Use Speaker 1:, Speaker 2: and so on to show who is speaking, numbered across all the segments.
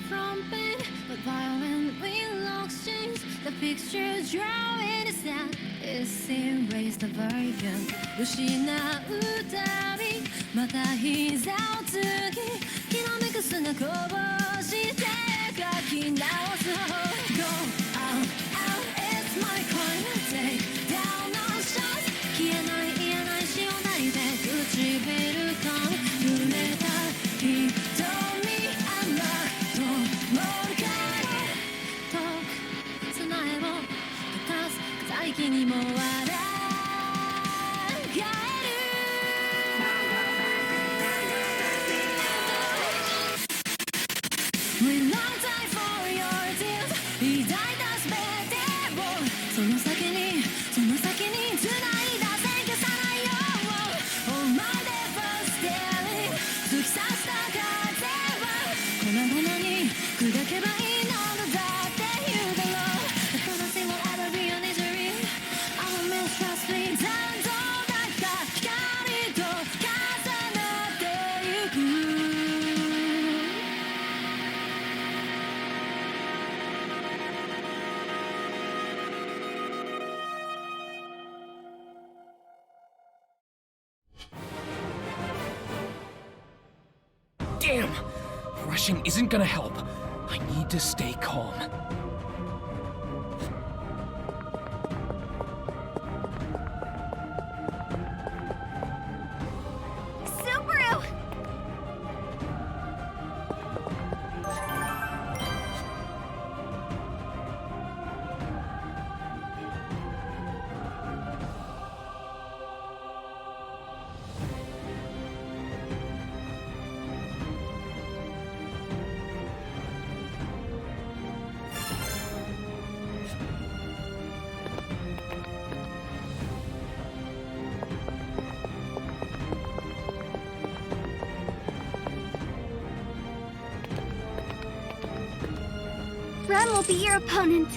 Speaker 1: from pain, but violently lost change. The picture drawing is that is erased the version. 失うたびまた膝をつき、きらめく砂こぼして書き直す方 Go out, out, it's my crime. Take down no shots. 消えない言えない潮なりで唇噛む濡れた瞳あんなともるから遠く砂絵を溶かす大気にも笑える We long time for your tears 抱いた全てをその先に繋いだ線消さないよ Oh my never staring 突き刺した風は粉々に砕けばいいのだって言うだろう The fantasy will ever be an injury Our mistrust leads and all だった光と重なってゆく
Speaker 2: Damn! Rushing isn't gonna help. I need to stay calm.
Speaker 1: Subaru! Rem will be your opponent.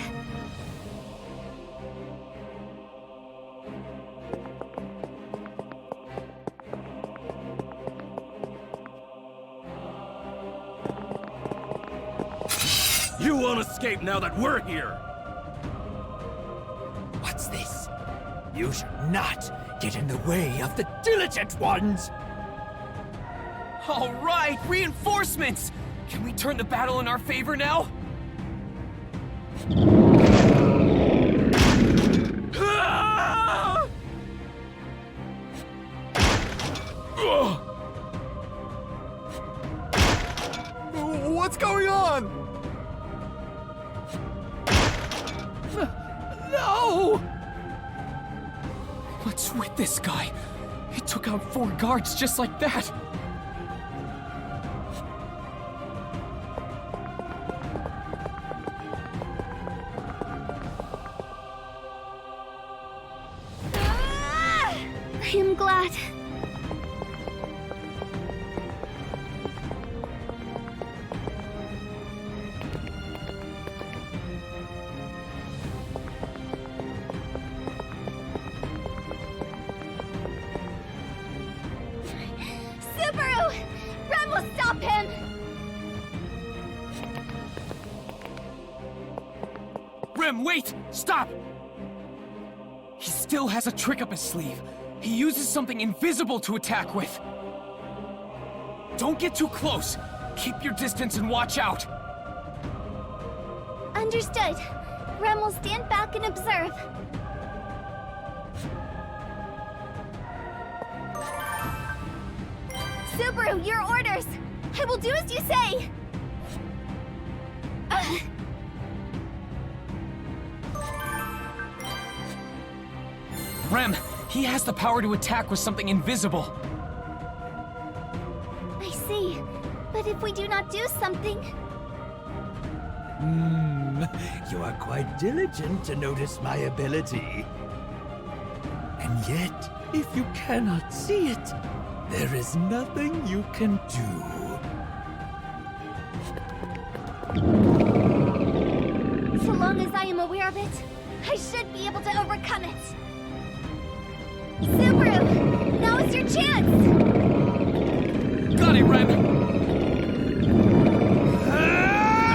Speaker 3: You won't escape now that we're here!
Speaker 4: What's this? You should not get in the way of the diligent ones!
Speaker 2: All right, reinforcements! Can we turn the battle in our favor now?
Speaker 3: What's going on?
Speaker 2: No! What's with this guy? He took out 4 guards just like that.
Speaker 1: I am glad. Subaru! Rem will stop him!
Speaker 2: Rem, wait! Stop! He still has a trick up his sleeve. He uses something invisible to attack with. Don't get too close. Keep your distance and watch out.
Speaker 1: Understood. Rem will stand back and observe. Subaru, your orders! I will do as you say!
Speaker 2: Rem, he has the power to attack with something invisible.
Speaker 1: I see. But if we do not do something...
Speaker 4: You are quite diligent to notice my ability. And yet, if you cannot see it, there is nothing you can do.
Speaker 1: So long as I am aware of it, I should be able to overcome it. Subaru! Now is your chance!
Speaker 2: Got it, Rem!
Speaker 4: Ah!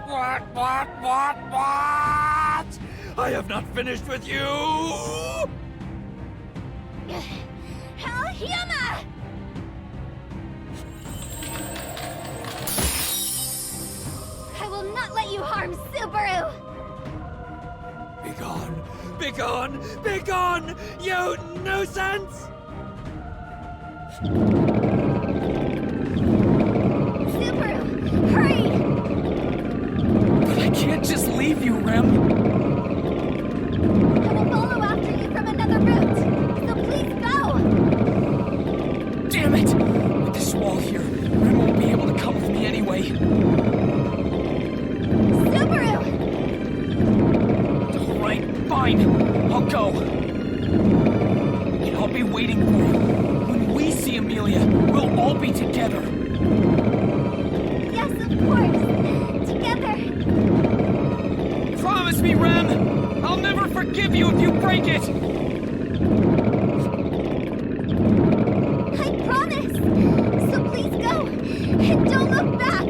Speaker 4: What? I have not finished with you!
Speaker 1: Hell Hyuna! I will not let you harm Subaru!
Speaker 4: Begone! Begone! Begone! You nuisance!
Speaker 1: Subaru, hurry!
Speaker 2: But I can't just leave you, Rem.
Speaker 1: I will follow after you from another route, so please go!
Speaker 2: Damn it! With this wall here, Rem won't be able to come with me anyway.
Speaker 1: Subaru!
Speaker 2: Alright, fine. I'll go. And I'll be waiting for you. When we see Emilia, we'll all be together.
Speaker 1: Yes, of course! Together!
Speaker 2: Promise me, Rem! I'll never forgive you if you break it!
Speaker 1: I promise! So please go! And don't look back!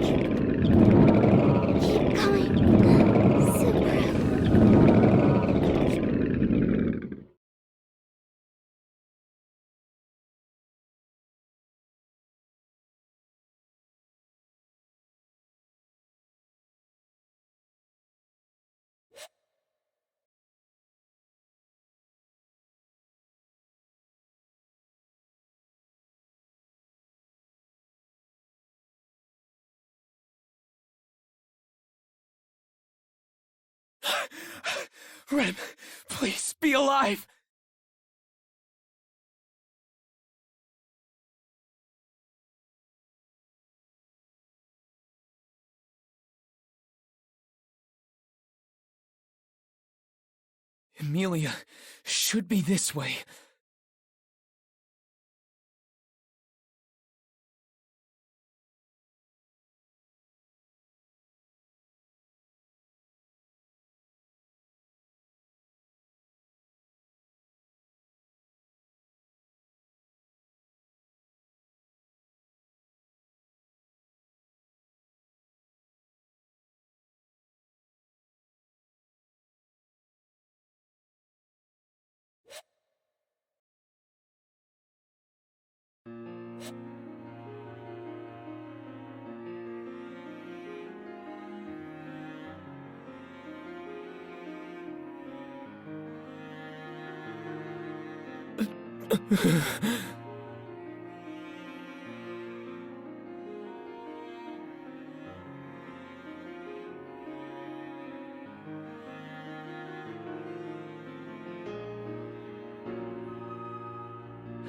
Speaker 1: Keep going, Subaru.
Speaker 2: Rem, please, be alive! Emilia should be this way.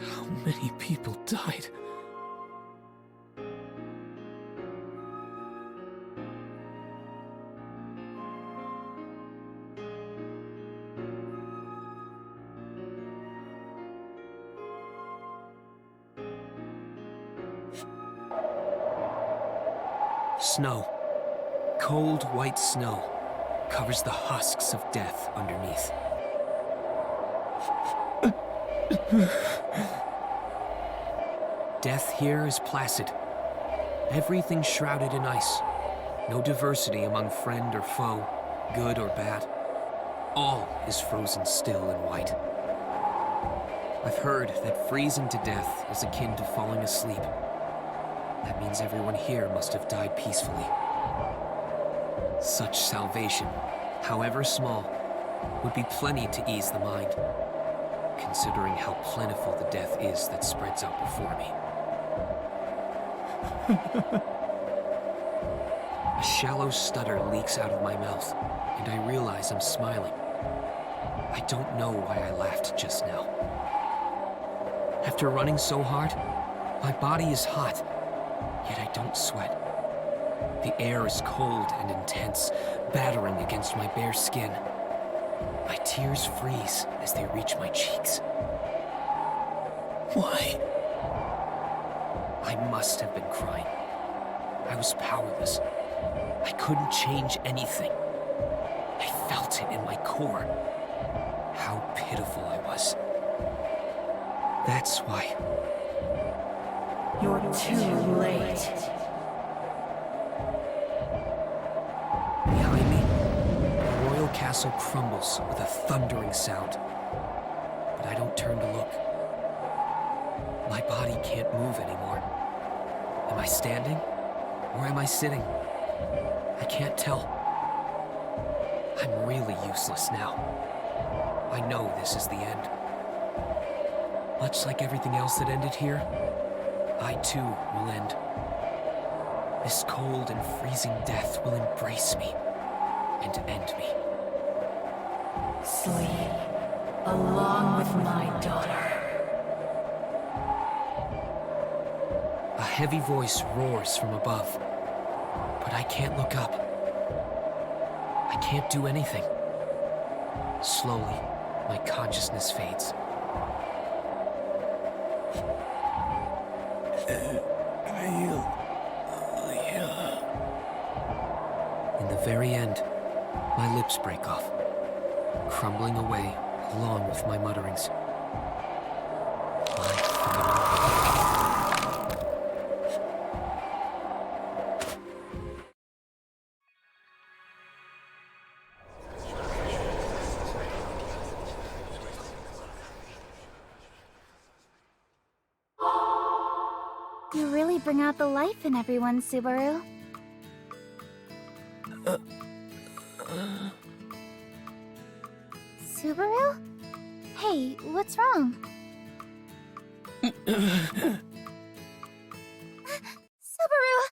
Speaker 2: How many people died? Snow. Cold white snow covers the husks of death underneath. Death here is placid. Everything shrouded in ice. No diversity among friend or foe, good or bad. All is frozen still and white. I've heard that freezing to death is akin to falling asleep. That means everyone here must have died peacefully. Such salvation, however small, would be plenty to ease the mind, considering how plentiful the death is that spreads out before me. A shallow stutter leaks out of my mouth, and I realize I'm smiling. I don't know why I laughed just now. After running so hard, my body is hot, yet I don't sweat. The air is cold and intense, battering against my bare skin. My tears freeze as they reach my cheeks. Why? I must have been crying. I was powerless. I couldn't change anything. I felt it in my core. How pitiful I was. That's why.
Speaker 5: You're too late. castle crumbles with a thundering sound. But I don't turn to look. My body can't move anymore. Am I standing? Or am I sitting? I can't tell. I'm really useless now. I know this is the end. Much like everything else that ended here, I too will end. This cold and freezing death will embrace me and end me.
Speaker 6: Sleep, along with my daughter.
Speaker 5: A heavy voice roars from above, but I can't look up. I can't do anything. Slowly, my consciousness fades. In the very end, my lips break off, crumbling away along with my mutterings. My final.
Speaker 1: You really bring out the life in everyone, Subaru. Subaru? Hey, what's wrong? Subaru!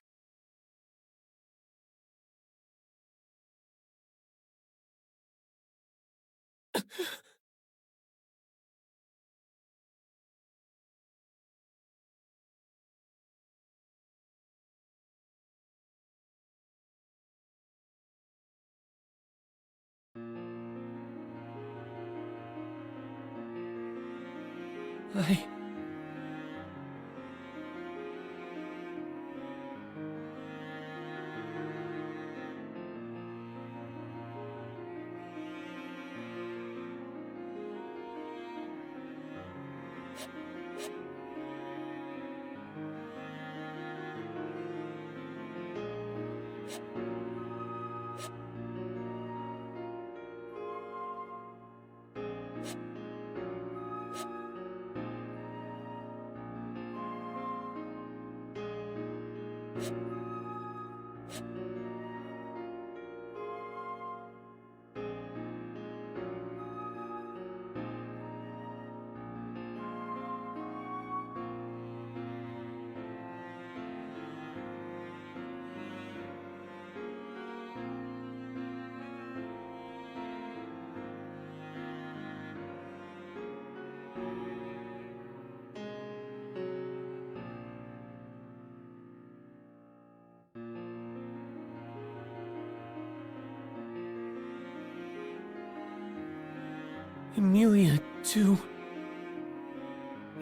Speaker 5: Emilia, too.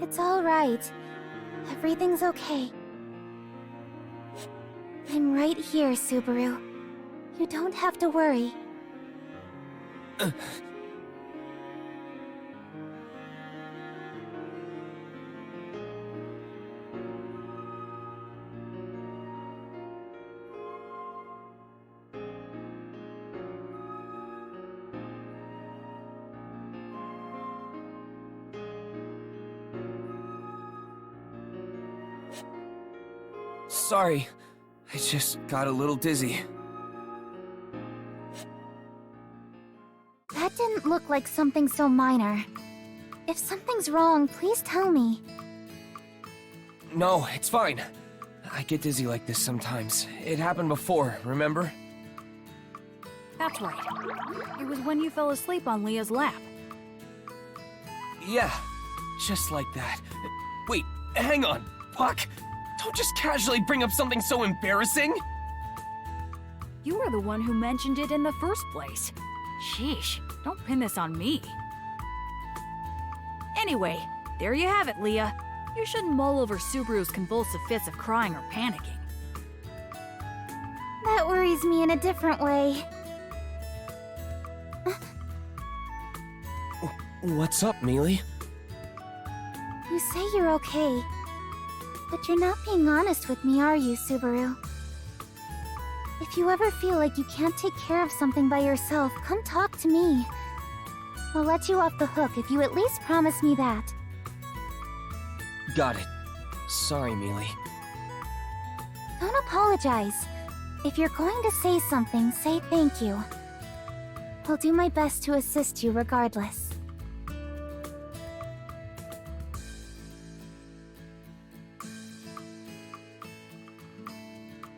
Speaker 1: It's all right. Everything's okay. I'm right here, Subaru. You don't have to worry.
Speaker 5: Sorry, I just got a little dizzy.
Speaker 1: That didn't look like something so minor. If something's wrong, please tell me.
Speaker 5: No, it's fine. I get dizzy like this sometimes. It happened before, remember?
Speaker 6: That's right. It was when you fell asleep on Leah's lap.
Speaker 5: Yeah, just like that. Wait, hang on, Puck! Don't just casually bring up something so embarrassing!
Speaker 6: You were the one who mentioned it in the first place. Sheesh, don't pin this on me. Anyway, there you have it, Leah. You shouldn't mull over Subaru's convulsive fits of crying or panicking.
Speaker 1: That worries me in a different way.
Speaker 5: What's up, Mealy?
Speaker 1: You say you're okay. But you're not being honest with me, are you, Subaru? If you ever feel like you can't take care of something by yourself, come talk to me. I'll let you off the hook if you at least promise me that.
Speaker 5: Got it. Sorry, Mealy.
Speaker 1: Don't apologize. If you're going to say something, say thank you. I'll do my best to assist you regardless.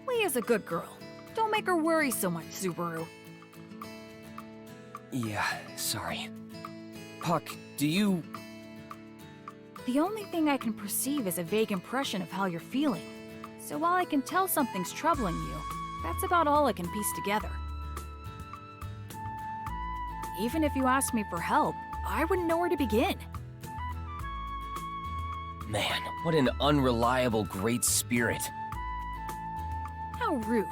Speaker 6: Leah's a good girl. Don't make her worry so much, Subaru.
Speaker 5: Yeah, sorry. Puck, do you...
Speaker 6: The only thing I can perceive is a vague impression of how you're feeling. So while I can tell something's troubling you, that's about all I can piece together. Even if you asked me for help, I wouldn't know where to begin.
Speaker 5: Man, what an unreliable great spirit.
Speaker 6: How rude.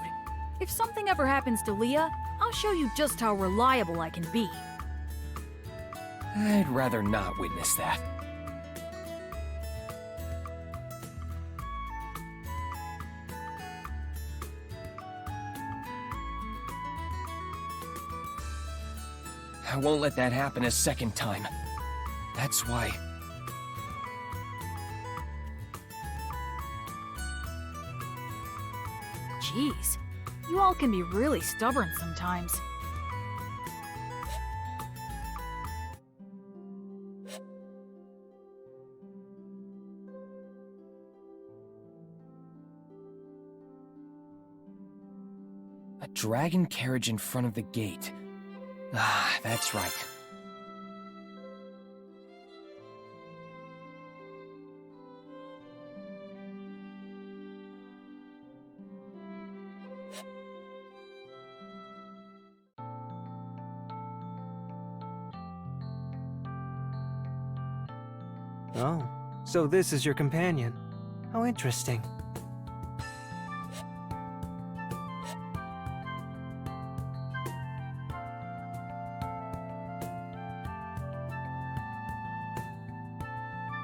Speaker 6: If something ever happens to Leah, I'll show you just how reliable I can be.
Speaker 5: I'd rather not witness that. I won't let that happen a second time. That's why...
Speaker 6: Jeez, you all can be really stubborn sometimes.
Speaker 5: A dragon carriage in front of the gate. Ah, that's right.
Speaker 7: Oh, so this is your companion. How interesting.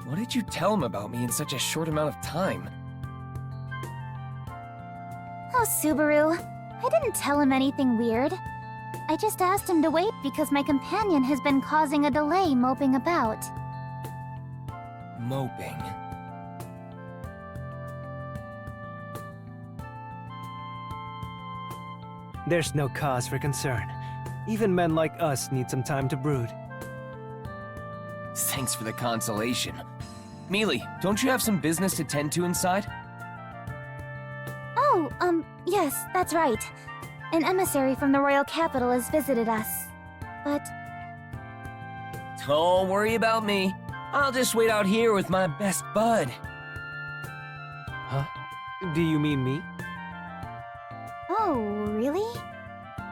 Speaker 5: What did you tell him about me in such a short amount of time?
Speaker 1: Oh, Subaru. I didn't tell him anything weird. I just asked him to wait because my companion has been causing a delay moping about.
Speaker 5: Moping.
Speaker 7: There's no cause for concern. Even men like us need some time to brood.
Speaker 5: Thanks for the consolation. Mealy, don't you have some business to tend to inside?
Speaker 1: Oh, yes, that's right. An emissary from the royal capital has visited us. But
Speaker 5: Don't worry about me. I'll just wait out here with my best bud.
Speaker 7: Huh? Do you mean me?
Speaker 1: oh, really?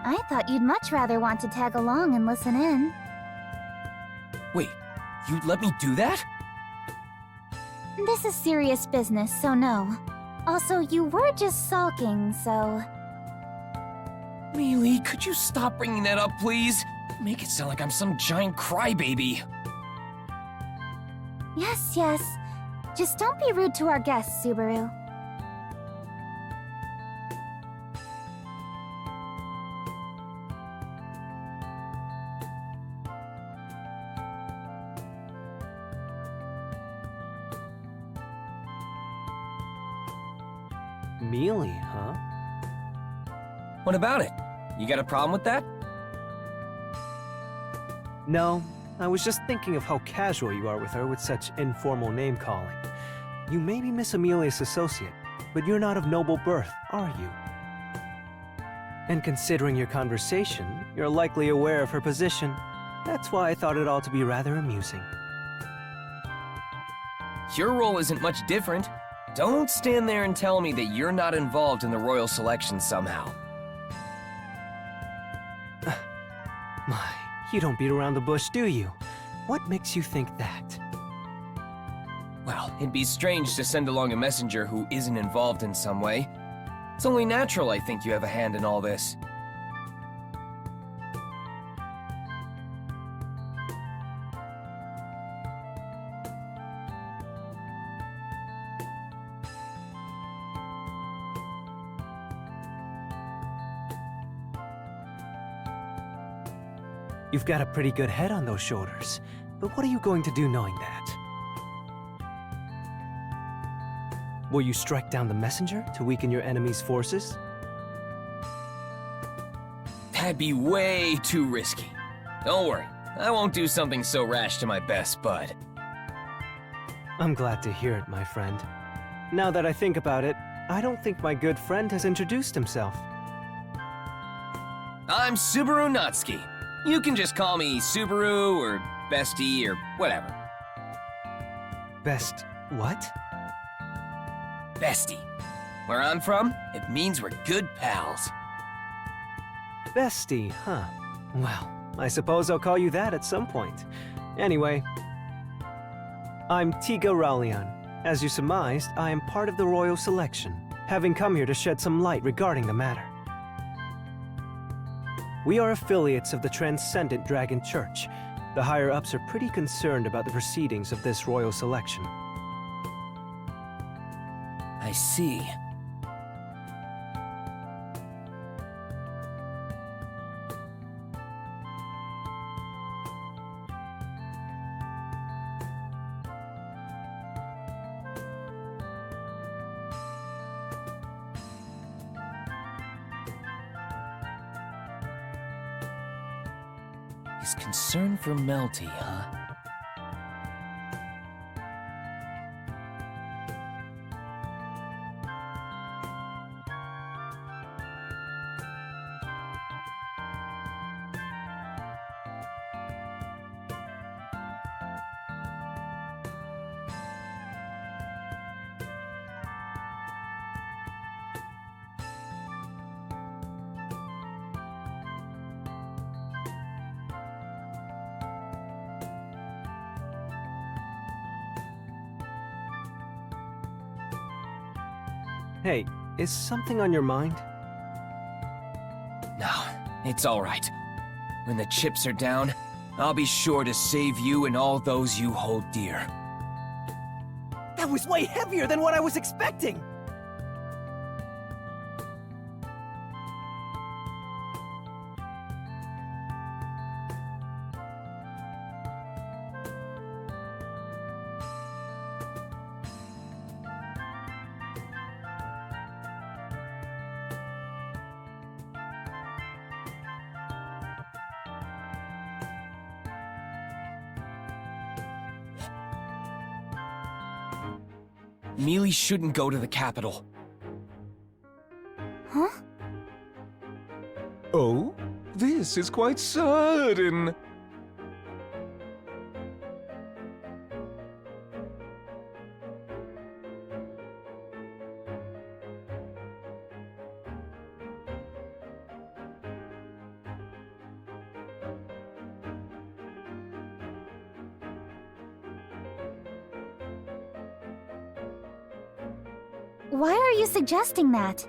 Speaker 1: I thought you'd much rather want to tag along and listen in.
Speaker 5: Wait, you'd let me do that?
Speaker 1: This is serious business, so no. Also, you were just sulking, so...
Speaker 5: Mealy, could you stop bringing that up, please? Make it sound like I'm some giant crybaby.
Speaker 1: Yes, yes. Just don't be rude to our guests, Subaru.
Speaker 7: Mealy, huh?
Speaker 5: What about it? You got a problem with that?
Speaker 7: No, I was just thinking of how casual you are with her with such informal name-calling. You may be Miss Emilia's associate, but you're not of noble birth, are you? And considering your conversation, you're likely aware of her position. That's why I thought it ought to be rather amusing.
Speaker 5: Your role isn't much different. Don't stand there and tell me that you're not involved in the royal selection somehow.
Speaker 7: My, you don't beat around the bush, do you? What makes you think that?
Speaker 5: Well, it'd be strange to send along a messenger who isn't involved in some way. It's only natural I think you have a hand in all this.
Speaker 7: You've got a pretty good head on those shoulders, but what are you going to do knowing that? Will you strike down the messenger to weaken your enemy's forces?
Speaker 2: That'd be way too risky. Don't worry, I won't do something so rash to my best bud.
Speaker 7: I'm glad to hear it, my friend. Now that I think about it, I don't think my good friend has introduced himself.
Speaker 2: I'm Subaru Natsuki. You can just call me Subaru or Bestie or whatever.
Speaker 7: Best what?
Speaker 2: Bestie. Where I'm from, it means we're good pals.
Speaker 7: Bestie, huh? Well, I suppose I'll call you that at some point. Anyway, I'm Tiga Raulian. As you surmised, I am part of the royal selection, having come here to shed some light regarding the matter. We are affiliates of the Transcendent Dragon Church. The higher-ups are pretty concerned about the proceedings of this royal selection.
Speaker 2: I see. His concern for Melty, huh?
Speaker 7: Hey, is something on your mind?
Speaker 2: No, it's all right. When the chips are down, I'll be sure to save you and all those you hold dear.
Speaker 7: That was way heavier than what I was expecting!
Speaker 2: Mealy shouldn't go to the capital.
Speaker 6: Huh?
Speaker 8: Oh, this is quite sudden.
Speaker 1: Why are you suggesting that?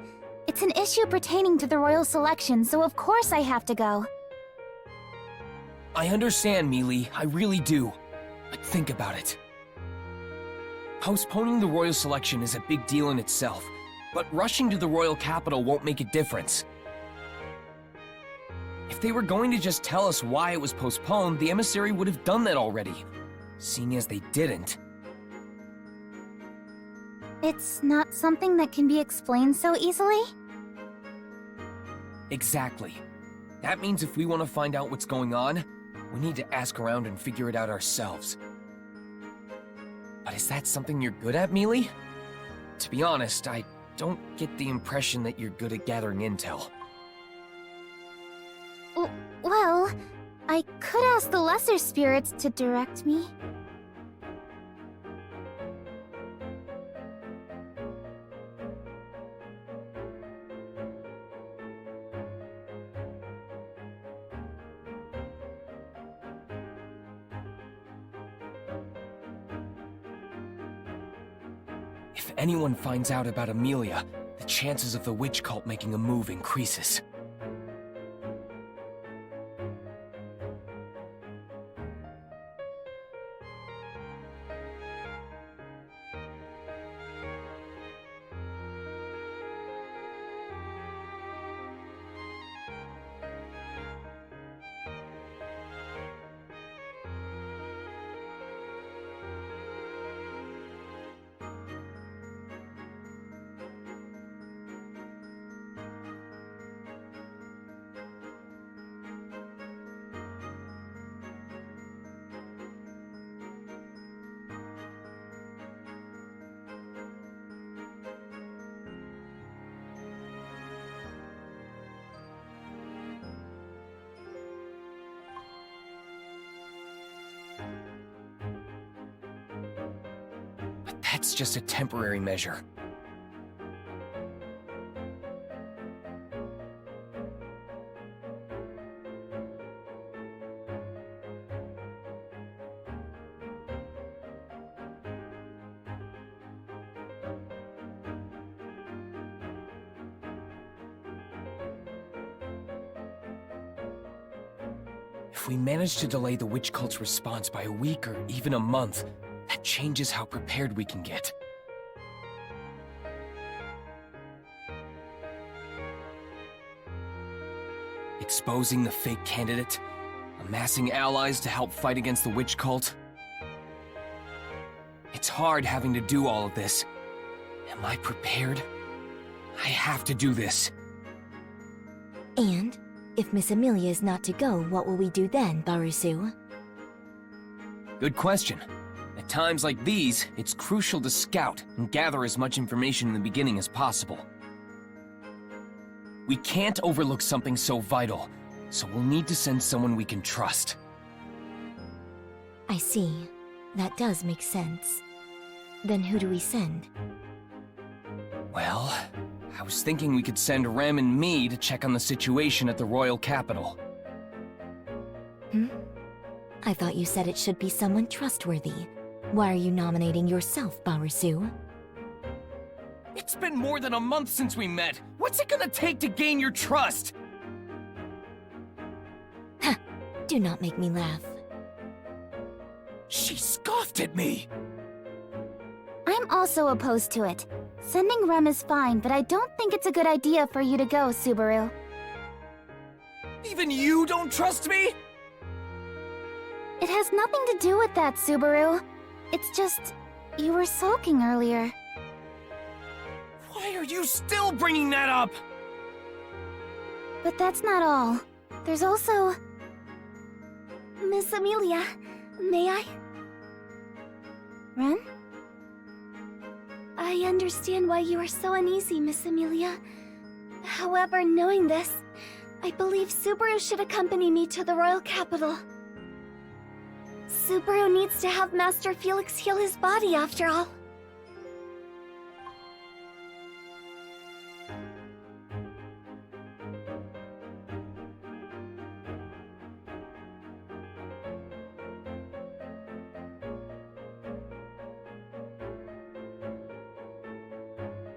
Speaker 1: It's an issue pertaining to the royal selection, so of course I have to go.
Speaker 2: I understand, Mealy, I really do. But think about it. Postponing the royal selection is a big deal in itself, but rushing to the royal capital won't make a difference. If they were going to just tell us why it was postponed, the emissary would have done that already. Seeing as they didn't.
Speaker 1: It's not something that can be explained so easily?
Speaker 2: Exactly. That means if we want to find out what's going on, we need to ask around and figure it out ourselves. But is that something you're good at, Mealy? To be honest, I don't get the impression that you're good at gathering intel.
Speaker 1: Well, I could ask the lesser spirits to direct me.
Speaker 2: If anyone finds out about Emilia, the chances of the witch cult making a move increases. That's just a temporary measure. If we manage to delay the witch cult's response by a week or even a month, that changes how prepared we can get. Exposing the fake candidate, amassing allies to help fight against the witch cult. It's hard having to do all of this. Am I prepared? I have to do this.
Speaker 9: And if Miss Emilia is not to go, what will we do then, Barusu?
Speaker 2: Good question. At times like these, it's crucial to scout and gather as much information in the beginning as possible. We can't overlook something so vital, so we'll need to send someone we can trust.
Speaker 9: I see. That does make sense. Then who do we send?
Speaker 2: Well, I was thinking we could send Rem and me to check on the situation at the royal capital.
Speaker 9: I thought you said it should be someone trustworthy. Why are you nominating yourself, Barusu?
Speaker 2: It's been more than a month since we met. What's it gonna take to gain your trust?
Speaker 9: Ha! Do not make me laugh.
Speaker 2: She scoffed at me!
Speaker 1: I'm also opposed to it. Sending Rem is fine, but I don't think it's a good idea for you to go, Subaru.
Speaker 2: Even you don't trust me?
Speaker 1: It has nothing to do with that, Subaru. It's just, you were sulking earlier.
Speaker 2: Why are you still bringing that up?
Speaker 1: But that's not all. There's also... Miss Emilia, may I? Ren? I understand why you are so uneasy, Miss Emilia. However, knowing this, I believe Subaru should accompany me to the royal capital. Subaru needs to have Master Felix heal his body after all.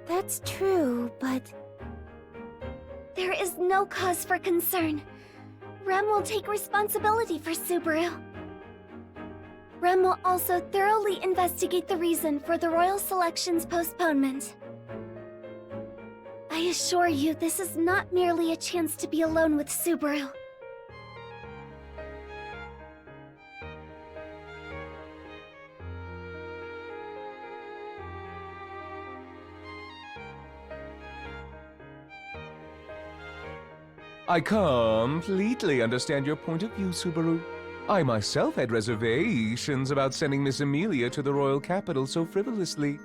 Speaker 1: That's true, but... There is no cause for concern. Rem will take responsibility for Subaru. Rem will also thoroughly investigate the reason for the royal selection's postponement. I assure you, this is not merely a chance to be alone with Subaru.
Speaker 8: I completely understand your point of view, Subaru. I myself had reservations about sending Miss Emilia to the royal capital so frivolously.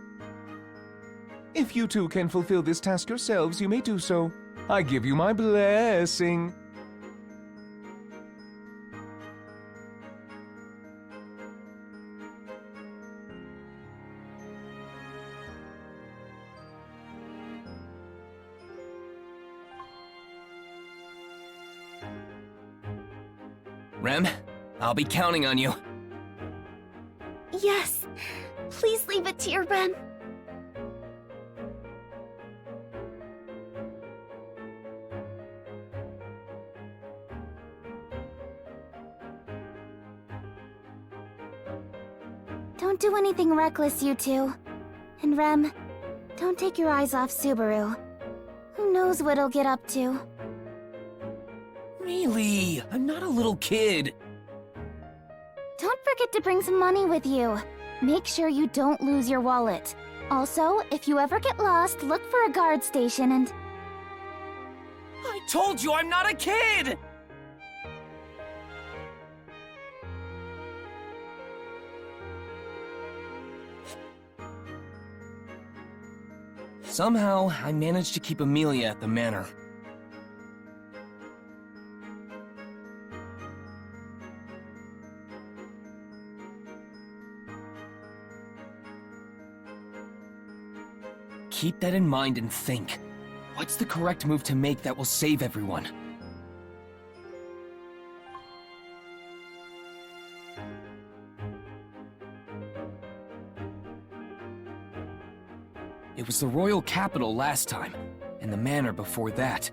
Speaker 8: If you two can fulfill this task yourselves, you may do so. I give you my blessing.
Speaker 2: Rem, I'll be counting on you.
Speaker 1: Yes, please leave it to your Rem. Don't do anything reckless, you two. And Rem, don't take your eyes off Subaru. Who knows what he'll get up to?
Speaker 2: Really? I'm not a little kid.
Speaker 1: Don't forget to bring some money with you. Make sure you don't lose your wallet. Also, if you ever get lost, look for a guard station and...
Speaker 2: I told you I'm not a kid! Somehow, I managed to keep Emilia at the manor. keep that in mind and think. What's the correct move to make that will save everyone? It was the royal capital last time, and the manor before that.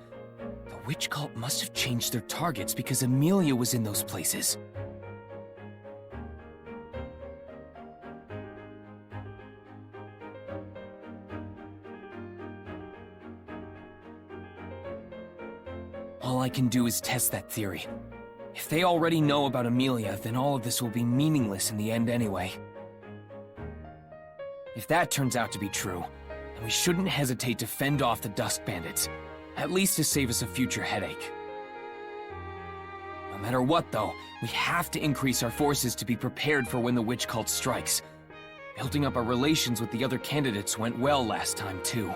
Speaker 2: The witch cult must have changed their targets because Emilia was in those places. All I can do is test that theory. If they already know about Emilia, then all of this will be meaningless in the end anyway. If that turns out to be true, then we shouldn't hesitate to fend off the Dusk Bandits, at least to save us a future headache. No matter what, though, we have to increase our forces to be prepared for when the witch cult strikes. Building up our relations with the other candidates went well last time, too.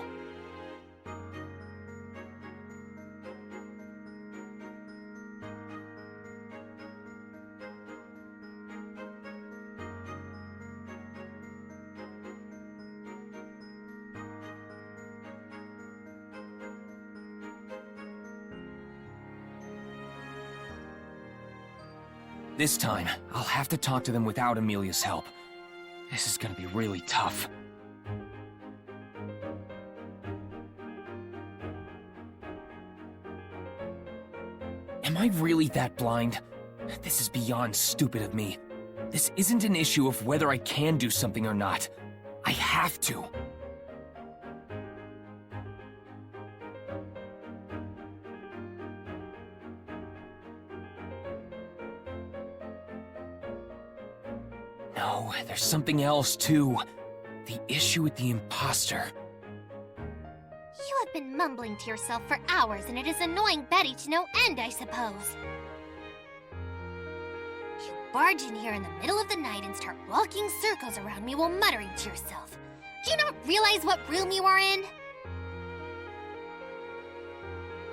Speaker 2: This time, I'll have to talk to them without Emilia's help. This is gonna be really tough. Am I really that blind? This is beyond stupid of me. This isn't an issue of whether I can do something or not. I have to. No, there's something else, too. The issue with the imposter.
Speaker 10: You have been mumbling to yourself for hours, and it is annoying Betty to no end, I suppose. You barge in here in the middle of the night and start walking circles around me while muttering to yourself. Do you not realize what room you are in?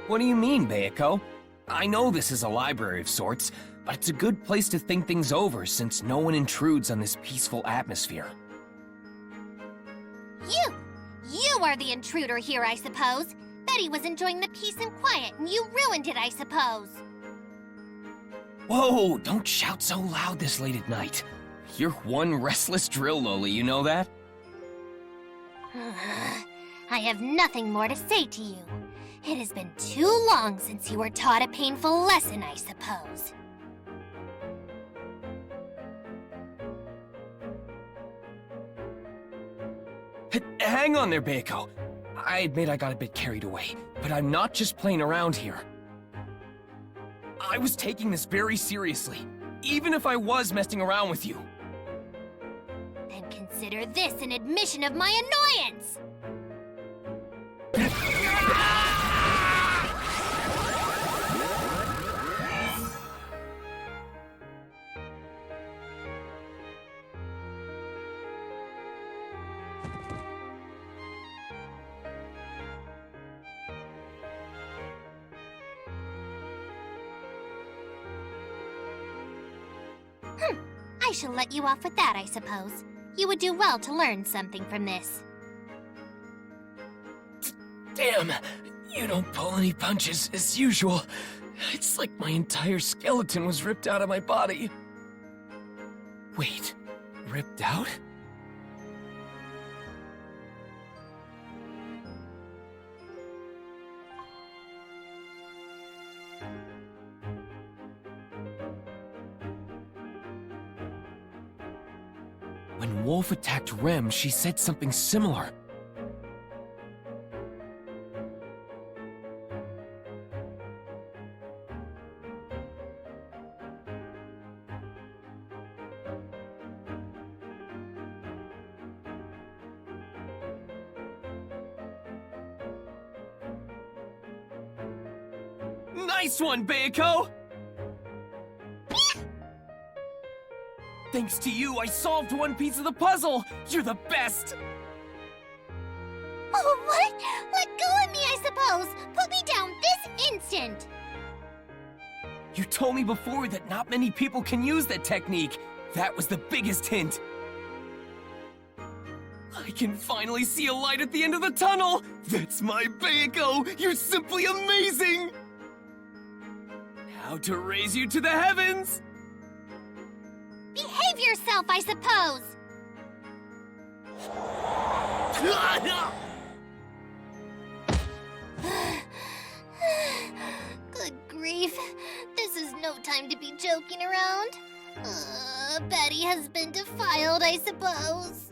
Speaker 2: What do you mean, Bayako? I know this is a library of sorts, but it's a good place to think things over since no one intrudes on this peaceful atmosphere.
Speaker 10: You are the intruder here, I suppose. Betty was enjoying the peace and quiet, and you ruined it, I suppose.
Speaker 2: Whoa, don't shout so loud this late at night. You're one restless drill loli, you know that?
Speaker 10: I have nothing more to say to you. It has been too long since you were taught a painful lesson, I suppose.
Speaker 2: Hang on there, Bayako. I admit I got a bit carried away, but I'm not just playing around here. I was taking this very seriously, even if I was messing around with you.
Speaker 10: Then consider this an admission of my annoyance! I shall let you off with that, I suppose. You would do well to learn something from this.
Speaker 2: Damn, you don't pull any punches, as usual. It's like my entire skeleton was ripped out of my body. Wait, ripped out? When Wolf attacked Rem, she said something similar. Nice one, Bayako! Thanks to you, I solved one piece of the puzzle! You're the best!
Speaker 10: Oh, what? Let go of me, I suppose! Put me down this instant!
Speaker 2: You told me before that not many people can use that technique. That was the biggest hint. I can finally see a light at the end of the tunnel! That's my Bayako! You're simply amazing! Now to raise you to the heavens!
Speaker 10: Behave yourself, I suppose! Good grief. This is no time to be joking around. Betty has been defiled, I suppose.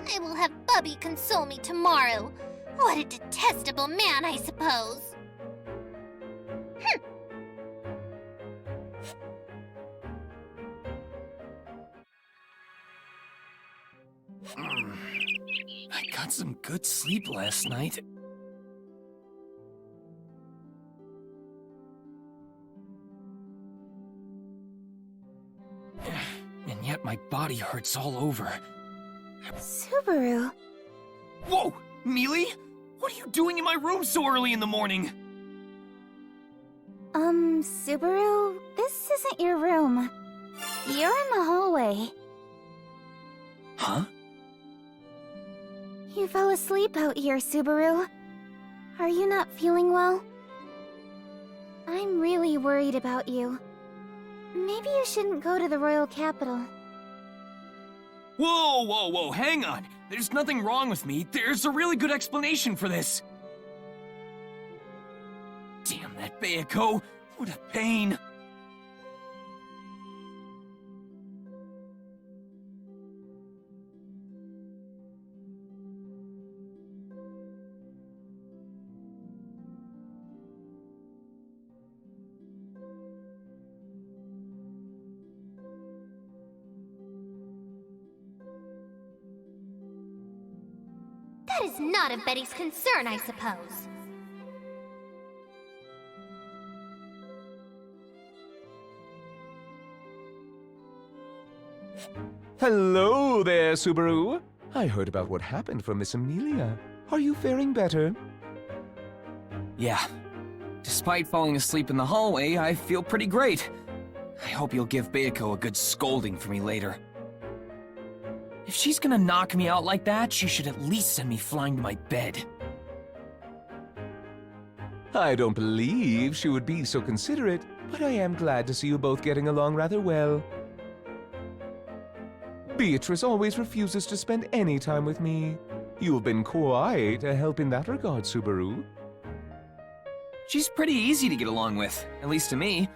Speaker 10: I will have Bubby console me tomorrow. What a detestable man, I suppose.
Speaker 2: I got some good sleep last night. And yet my body hurts all over.
Speaker 6: Subaru.
Speaker 2: Whoa! Mealy? What are you doing in my room so early in the morning?
Speaker 6: Subaru, this isn't your room. You're in the hallway.
Speaker 2: Huh?
Speaker 6: You fell asleep out here, Subaru. Are you not feeling well? I'm really worried about you. Maybe you shouldn't go to the royal capital.
Speaker 2: Whoa, whoa, whoa, hang on! There's nothing wrong with me. There's a really good explanation for this. Damn that Bayako! What a pain!
Speaker 10: That is not of Betty's concern, I suppose.
Speaker 8: Hello there, Subaru. I heard about what happened for Miss Emilia. Are you faring better?
Speaker 2: Yeah. Despite falling asleep in the hallway, I feel pretty great. I hope you'll give Bayako a good scolding for me later. If she's gonna knock me out like that, she should at least send me flying to my bed.
Speaker 8: I don't believe she would be so considerate, but I am glad to see you both getting along rather well. Beatrice always refuses to spend any time with me. You've been quite a help in that regard, Subaru.
Speaker 2: She's pretty easy to get along with, at least to me.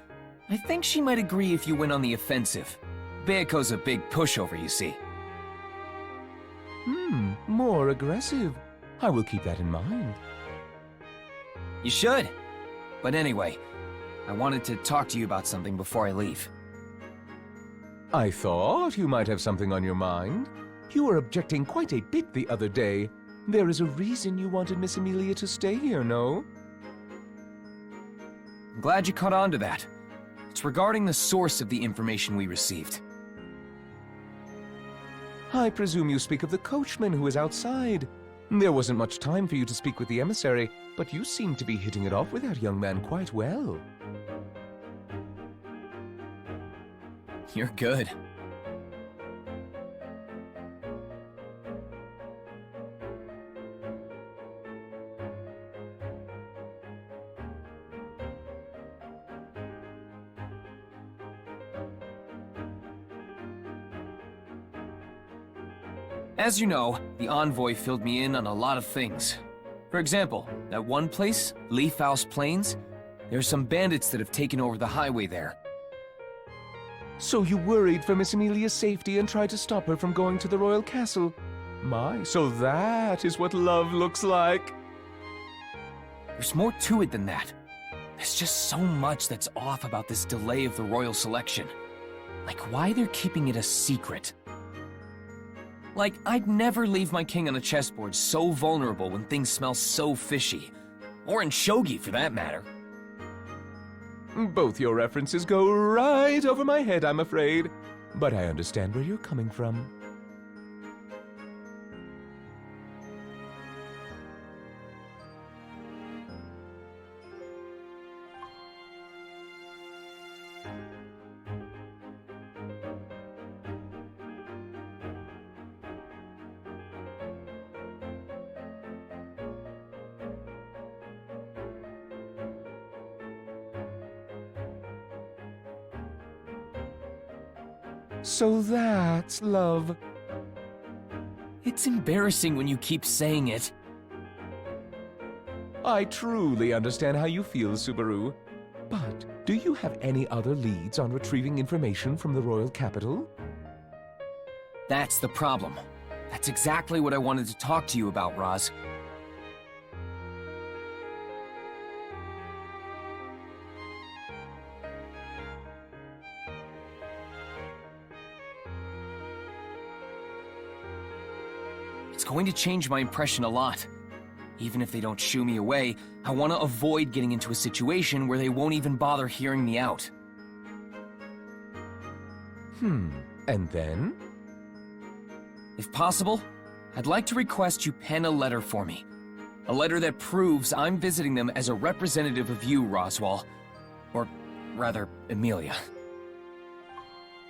Speaker 2: I think she might agree if you went on the offensive. Bayako's a big pushover, you see.
Speaker 8: More aggressive. I will keep that in mind.
Speaker 2: You should. But anyway, I wanted to talk to you about something before I leave.
Speaker 8: I thought you might have something on your mind. You were objecting quite a bit the other day. There is a reason you wanted Miss Emilia to stay here, no?
Speaker 2: I'm glad you caught on to that. It's regarding the source of the information we received.
Speaker 8: I presume you speak of the coachman who is outside. There wasn't much time for you to speak with the emissary, but you seem to be hitting it off with that young man quite well.
Speaker 2: You're good. As you know, the envoy filled me in on a lot of things. For example, at one place, Leaf House Plains, there's some bandits that have taken over the highway there.
Speaker 8: So you worried for Miss Emilia's safety and tried to stop her from going to the royal castle. My, so that is what love looks like.
Speaker 2: There's more to it than that. There's just so much that's off about this delay of the royal selection. Like why they're keeping it a secret. Like, I'd never leave my king on a chessboard so vulnerable when things smell so fishy. Or in shogi, for that matter.
Speaker 8: Both your references go right over my head, I'm afraid. But I understand where you're coming from. So that's love.
Speaker 2: It's embarrassing when you keep saying it.
Speaker 8: I truly understand how you feel, Subaru. But do you have any other leads on retrieving information from the royal capital?
Speaker 2: That's the problem. That's exactly what I wanted to talk to you about, Roz. It's going to change my impression a lot. Even if they don't shoo me away, I want to avoid getting into a situation where they won't even bother hearing me out.
Speaker 8: And then?
Speaker 2: If possible, I'd like to request you pen a letter for me. A letter that proves I'm visiting them as a representative of you, Roswell. Or rather, Emilia.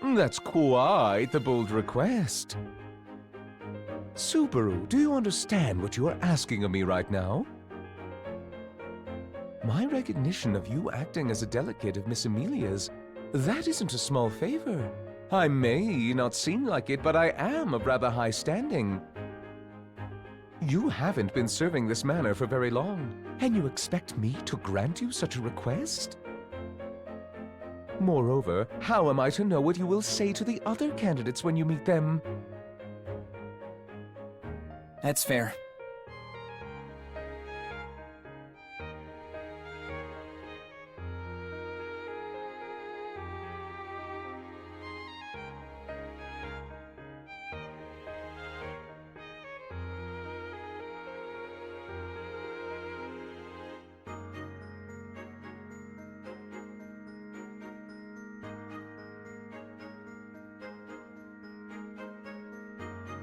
Speaker 8: That's quite the bold request. Subaru, do you understand what you are asking of me right now? My recognition of you acting as a delegate of Miss Emilia's, that isn't a small favor. I may not seem like it, but I am of rather high standing. You haven't been serving this manor for very long, and you expect me to grant you such a request? Moreover, how am I to know what you will say to the other candidates when you meet them?
Speaker 2: That's fair.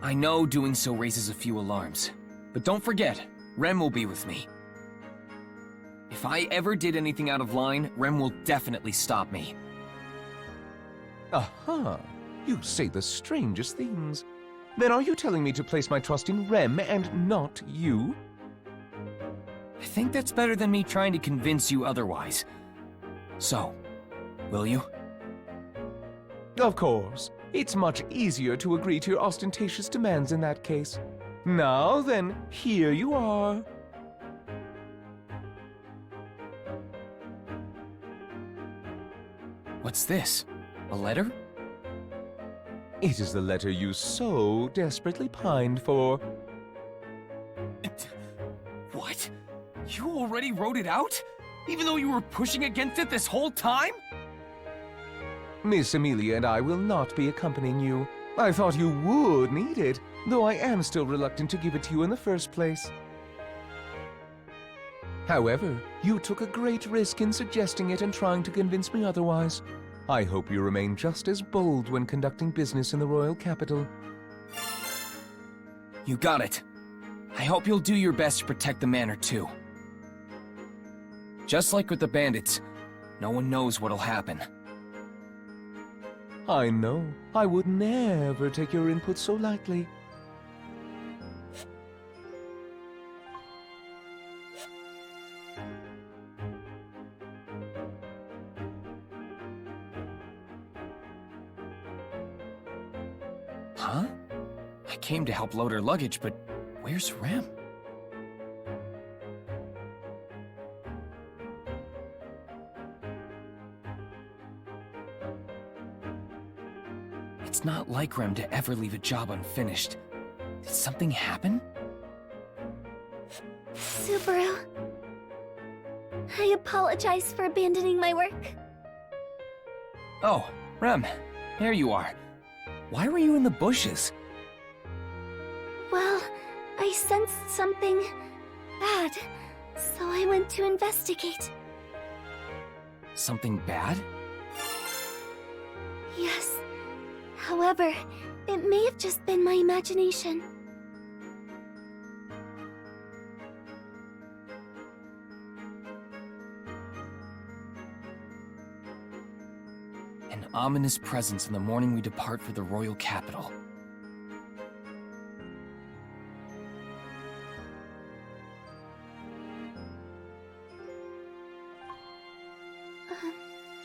Speaker 2: I know doing so raises a few alarms, but don't forget, Rem will be with me. If I ever did anything out of line, Rem will definitely stop me.
Speaker 8: Aha! You say the strangest things. Then are you telling me to place my trust in Rem and not you?
Speaker 2: I think that's better than me trying to convince you otherwise. So, will you?
Speaker 8: Of course. It's much easier to agree to your ostentatious demands in that case. Now then, here you are.
Speaker 2: What's this? A letter?
Speaker 8: It is the letter you so desperately pined for.
Speaker 2: What? You already wrote it out? Even though you were pushing against it this whole time?
Speaker 8: Miss Emilia and I will not be accompanying you. I thought you would need it, though I am still reluctant to give it to you in the first place. However, you took a great risk in suggesting it and trying to convince me otherwise. I hope you remain just as bold when conducting business in the royal capital.
Speaker 2: You got it. I hope you'll do your best to protect the manor too. Just like with the bandits, no one knows what'll happen.
Speaker 8: I know. I would never take your input so lightly.
Speaker 2: Huh? I came to help load her luggage, but where's Rem? It's not like Rem to ever leave a job unfinished. Did something happen?
Speaker 6: Subaru. I apologize for abandoning my work.
Speaker 2: Oh, Rem, there you are. Why were you in the bushes?
Speaker 6: Well, I sensed something bad, so I went to investigate.
Speaker 2: Something bad?
Speaker 6: Yes. However, it may have just been my imagination.
Speaker 2: An ominous presence in the morning we depart for the royal capital.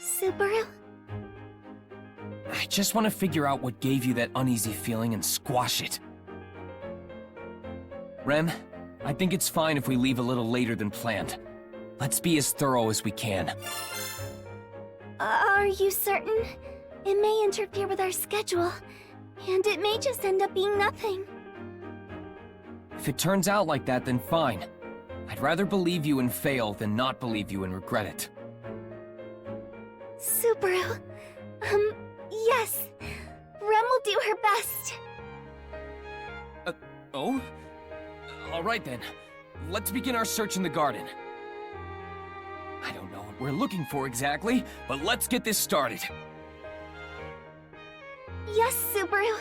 Speaker 6: Subaru?
Speaker 2: I I just want to figure out what gave you that uneasy feeling and squash it. Rem, I think it's fine if we leave a little later than planned. Let's be as thorough as we can.
Speaker 6: Are you certain? It may interfere with our schedule, and it may just end up being nothing.
Speaker 2: If it turns out like that, then fine. I'd rather believe you and fail than not believe you and regret it.
Speaker 6: Subaru, yes. Rem will do her best.
Speaker 2: Oh? Alright then. Let's begin our search in the garden. I don't know what we're looking for exactly, but let's get this started.
Speaker 6: Yes, Subaru.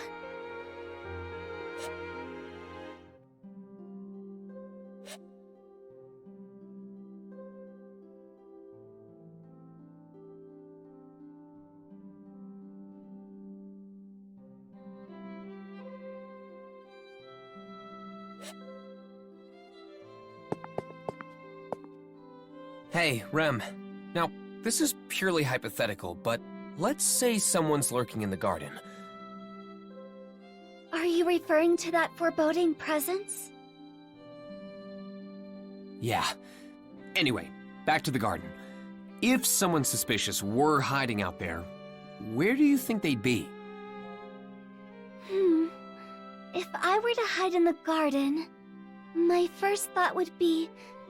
Speaker 5: Hey, Rem. Now, this is purely hypothetical, but let's say someone's lurking in the garden.
Speaker 6: Are you referring to that foreboding presence?
Speaker 5: Yeah. Anyway, back to the garden. If someone suspicious were hiding out there, where do you think they'd be?
Speaker 6: If I were to hide in the garden, my first thought would be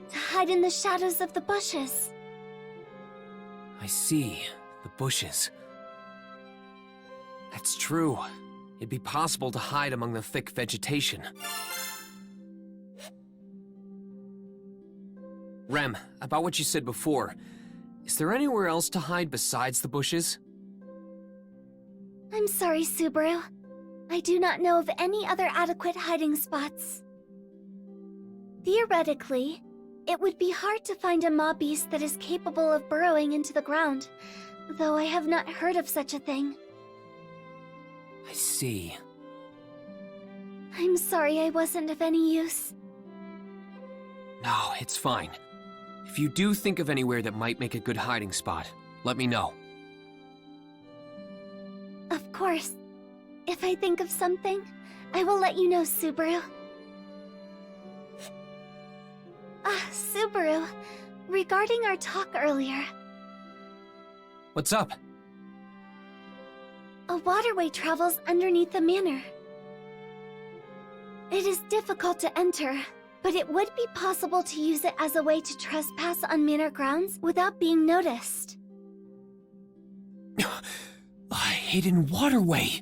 Speaker 6: to hide in the shadows of the bushes.
Speaker 5: I see. The bushes. That's true. It'd be possible to hide among the thick vegetation. Rem, about what you said before, is there anywhere else to hide besides the bushes?
Speaker 6: I'm sorry, Subaru. I do not know of any other adequate hiding spots. Theoretically, it would be hard to find a mob beast that is capable of burrowing into the ground, though I have not heard of such a thing.
Speaker 5: I see.
Speaker 6: I'm sorry I wasn't of any use.
Speaker 5: No, it's fine. If you do think of anywhere that might make a good hiding spot, let me know.
Speaker 6: Of course. If I think of something, I will let you know, Subaru. Subaru, regarding our talk earlier,
Speaker 5: What's up?
Speaker 6: a waterway travels underneath the manor. It is difficult to enter, but it would be possible to use it as a way to trespass on manor grounds without being noticed.
Speaker 5: A hidden waterway!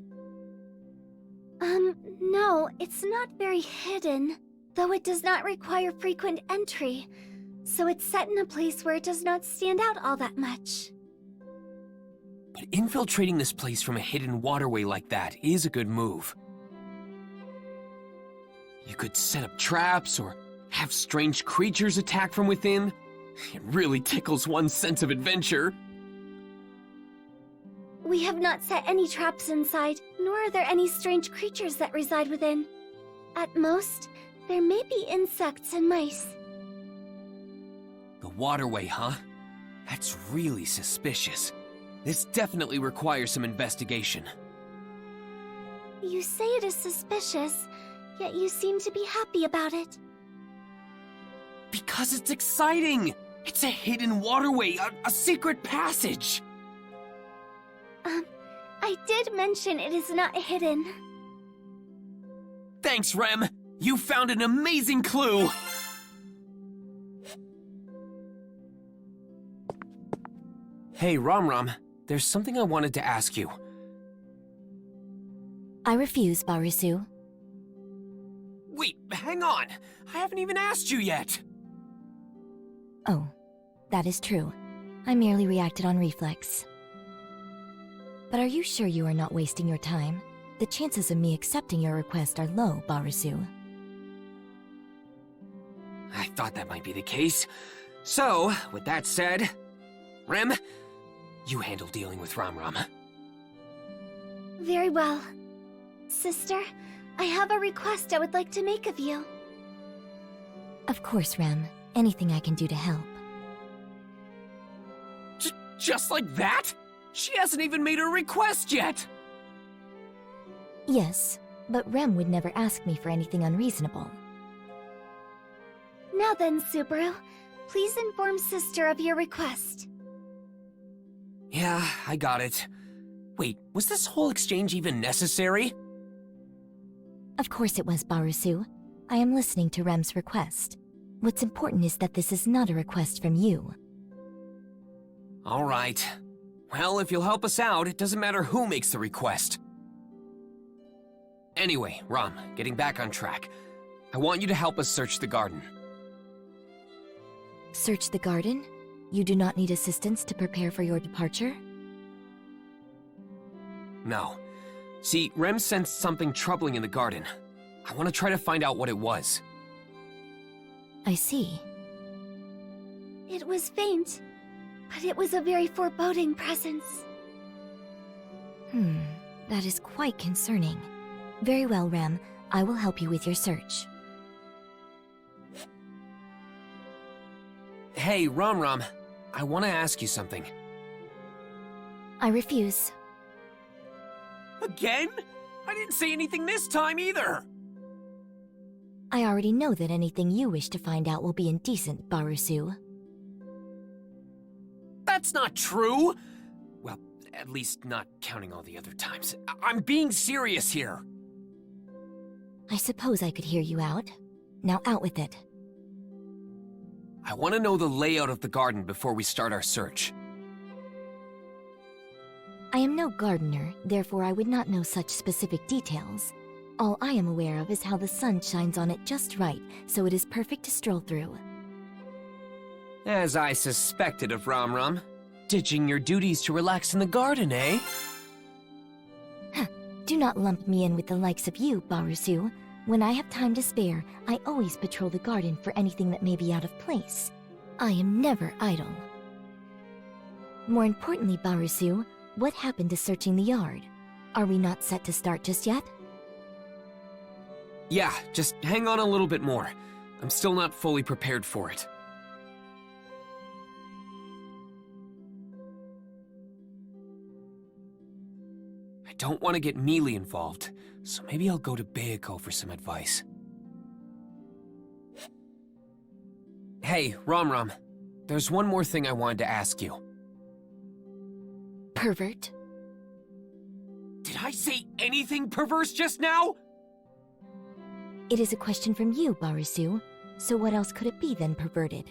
Speaker 6: No, it's not very hidden, though it does not require frequent entry, so it's set in a place where it does not stand out all that much.
Speaker 5: But infiltrating this place from a hidden waterway like that is a good move. You could set up traps or have strange creatures attack from within. It really tickles one's sense of adventure.
Speaker 6: We have not set any traps inside, nor are there any strange creatures that reside within. At most, there may be insects and mice.
Speaker 5: The waterway, huh? That's really suspicious. This definitely requires some investigation.
Speaker 6: You say it is suspicious, yet you seem to be happy about it.
Speaker 5: Because it's exciting! It's a hidden waterway, a secret passage!
Speaker 6: I did mention it is not hidden.
Speaker 5: Thanks, Rem! You found an amazing clue! Hey, Rom, there's something I wanted to ask you.
Speaker 9: I refuse, Barusu.
Speaker 5: Wait, hang on! I haven't even asked you yet!
Speaker 9: Oh, that is true. I merely reacted on reflex. But are you sure you are not wasting your time? The chances of me accepting your request are low, Barusu.
Speaker 5: I thought that might be the case. So, with that said, Rem, you handle dealing with Rom.
Speaker 6: Very well. Sister, I have a request I would like to make of you.
Speaker 9: Of course, Rem. Anything I can do to help.
Speaker 5: Just like that? She hasn't even made her request yet!
Speaker 9: Yes, but Rem would never ask me for anything unreasonable.
Speaker 6: Now then, Subaru, please inform Sister of your request.
Speaker 5: Yeah, I got it. Wait, was this whole exchange even necessary?
Speaker 9: Of course it was, Barusu. I am listening to Rem's request. What's important is that this is not a request from you.
Speaker 5: All right. Well, if you'll help us out, it doesn't matter who makes the request. Anyway, Ram, getting back on track. I want you to help us search the garden.
Speaker 9: Search the garden? You do not need assistance to prepare for your departure?
Speaker 5: No. See, Rem sensed something troubling in the garden. I want to try to find out what it was.
Speaker 9: I see.
Speaker 6: It was faint, but it was a very foreboding presence.
Speaker 9: That is quite concerning. Very well, Rem. I will help you with your search.
Speaker 5: Hey, Ram, I want to ask you something.
Speaker 9: I refuse.
Speaker 5: Again? I didn't say anything this time either!
Speaker 9: I already know that anything you wish to find out will be indecent, Barusu.
Speaker 5: That's not true! Well, at least not counting all the other times. I'm being serious here!
Speaker 9: I suppose I could hear you out. Now out with it.
Speaker 5: I want to know the layout of the garden before we start our search.
Speaker 9: I am no gardener, therefore I would not know such specific details. All I am aware of is how the sun shines on it just right, so it is perfect to stroll through.
Speaker 5: As I suspected of Ram. Ditching your duties to relax in the garden, eh?
Speaker 9: Do not lump me in with the likes of you, Barusu. When I have time to spare, I always patrol the garden for anything that may be out of place. I am never idle. More importantly, Barusu, what happened to searching the yard? Are we not set to start just yet?
Speaker 5: Yeah, just hang on a little bit more. I'm still not fully prepared for it. I don't want to get Mealy involved, so maybe I'll go to Bayako for some advice. Hey, Ram, there's one more thing I wanted to ask you.
Speaker 9: Pervert.
Speaker 5: Did I say anything perverse just now?
Speaker 9: It is a question from you, Barusu. So what else could it be than perverted?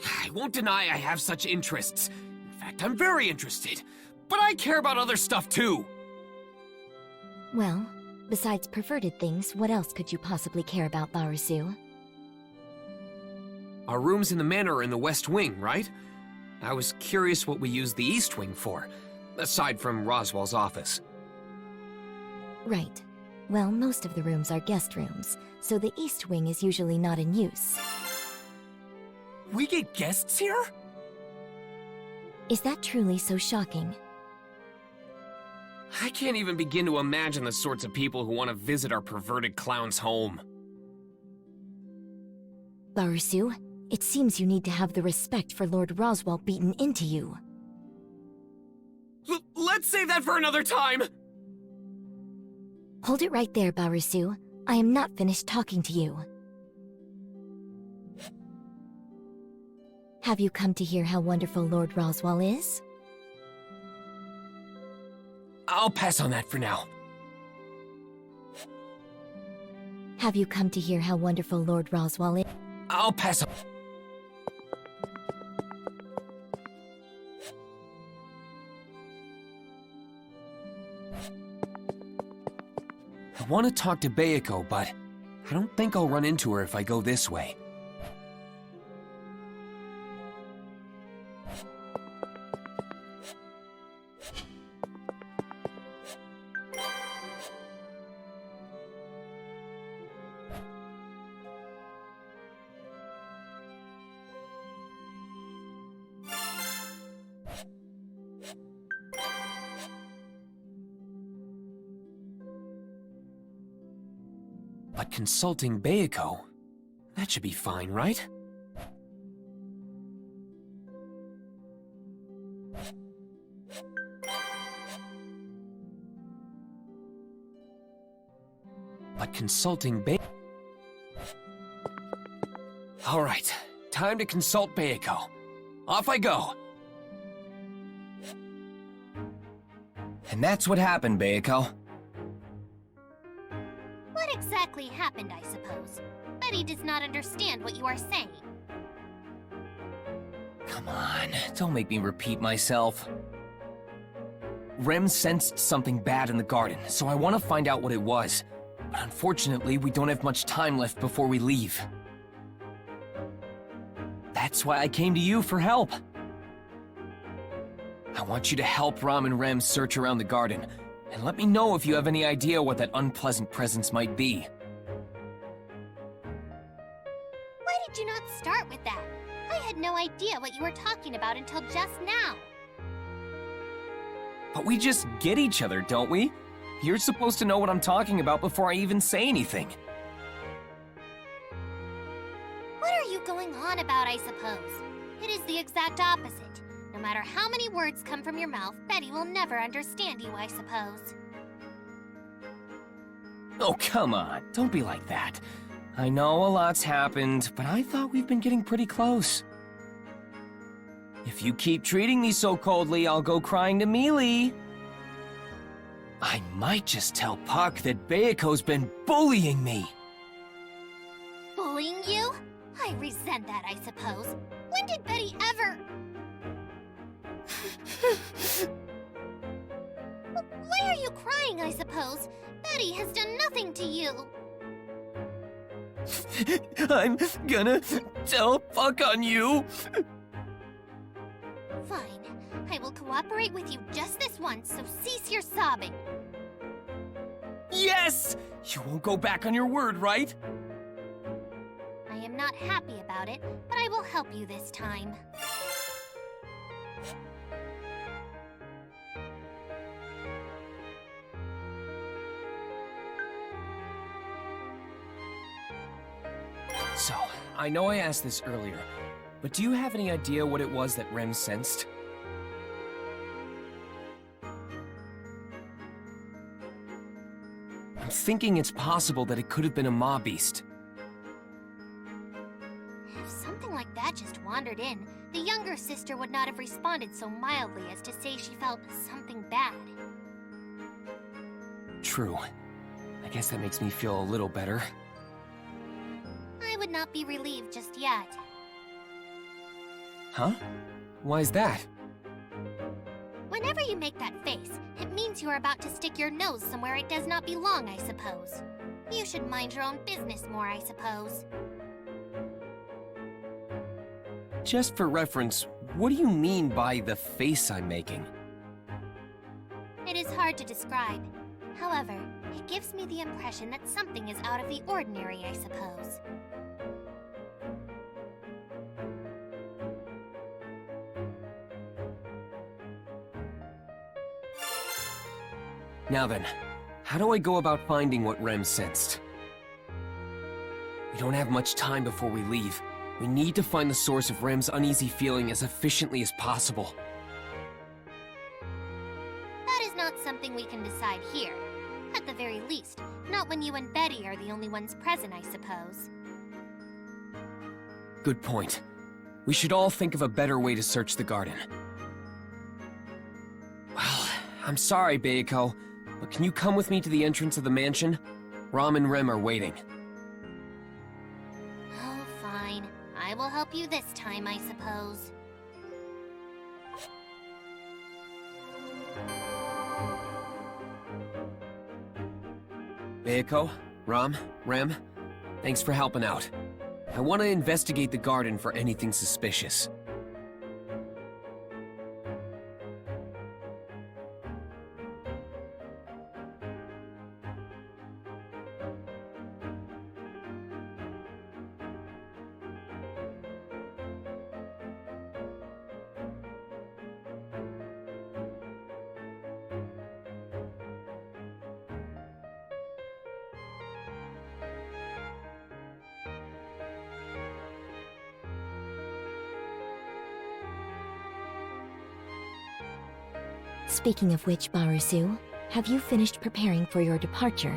Speaker 5: I won't deny I have such interests. In fact, I'm very interested. But I care about other stuff too.
Speaker 9: Well, besides perverted things, what else could you possibly care about, Barusu?
Speaker 5: Our rooms in the manor are in the West Wing, right? I was curious what we use the East Wing for, aside from Roswell's office.
Speaker 9: Right. Well, most of the rooms are guest rooms, so the East Wing is usually not in use.
Speaker 5: We get guests here?
Speaker 9: Is that truly so shocking?
Speaker 5: I can't even begin to imagine the sorts of people who want to visit our perverted clown's home.
Speaker 9: Barusu, it seems you need to have the respect for Lord Roswell beaten into you.
Speaker 5: Let's save that for another time!
Speaker 9: Hold it right there, Barusu. I am not finished talking to you. Have you come to hear how wonderful Lord Roswell is?
Speaker 5: I'll pass on that for now.
Speaker 9: Have you come to hear how wonderful Lord Roswell is?
Speaker 5: I'll pass on. I want to talk to Bayako, but I don't think I'll run into her if I go this way. But consulting Bayako, that should be fine, right? Consulting Alright, time to consult Beiko. Off I go! And that's what happened, Beiko.
Speaker 10: What exactly happened, I suppose? Betty does not understand what you are saying.
Speaker 5: Come on, don't make me repeat myself. Rem sensed something bad in the garden, so I want to find out what it was. But unfortunately, we don't have much time left before we leave. That's why I came to you for help. I want you to help Ram and Rem search around the garden, and let me know if you have any idea what that unpleasant presence might be.
Speaker 10: Why did you not start with that? I had no idea what you were talking about until just now.
Speaker 5: But we just get each other, don't we? You're supposed to know what I'm talking about before I even say anything.
Speaker 10: What are you going on about, I suppose? It is the exact opposite. No matter how many words come from your mouth, Betty will never understand you, I suppose.
Speaker 5: Oh, come on. Don't be like that. I know a lot's happened, but I thought we've been getting pretty close. If you keep treating me so coldly, I'll go crying to Mealy. I might just tell Puck that Beiko's been bullying me.
Speaker 10: Bullying you? I resent that, I suppose. When did Betty ever... Why are you crying, I suppose? Betty has done nothing to you.
Speaker 5: I'm gonna tell Puck on you.
Speaker 10: Fine. I will cooperate with you just this once, so cease your sobbing.
Speaker 5: Yes! You won't go back on your word, right?
Speaker 10: I am not happy about it, but I will help you this time.
Speaker 5: So, I know I asked this earlier, but do you have any idea what it was that Rem sensed? I'm thinking it's possible that it could have been a maw beast.
Speaker 10: If something like that just wandered in, the younger sister would not have responded so mildly as to say she felt something bad.
Speaker 5: True. I guess that makes me feel a little better.
Speaker 10: I would not be relieved just yet.
Speaker 5: Huh? Why is that?
Speaker 10: Whenever you make that face, it means you are about to stick your nose somewhere it does not belong, I suppose. You should mind your own business more, I suppose.
Speaker 5: Just for reference, what do you mean by the face I'm making?
Speaker 10: It is hard to describe. However, it gives me the impression that something is out of the ordinary, I suppose.
Speaker 5: Now then, how do I go about finding what Rem sensed? We don't have much time before we leave. We need to find the source of Rem's uneasy feeling as efficiently as possible.
Speaker 10: That is not something we can decide here. At the very least, not when you and Betty are the only ones present, I suppose.
Speaker 5: Good point. We should all think of a better way to search the garden. Well, I'm sorry, Beiko, but can you come with me to the entrance of the mansion? Ram and Rem are waiting.
Speaker 10: Oh, fine. I will help you this time, I suppose.
Speaker 5: Beiko, Ram, Rem, thanks for helping out. I want to investigate the garden for anything suspicious.
Speaker 9: Speaking of which, Barusu, have you finished preparing for your departure?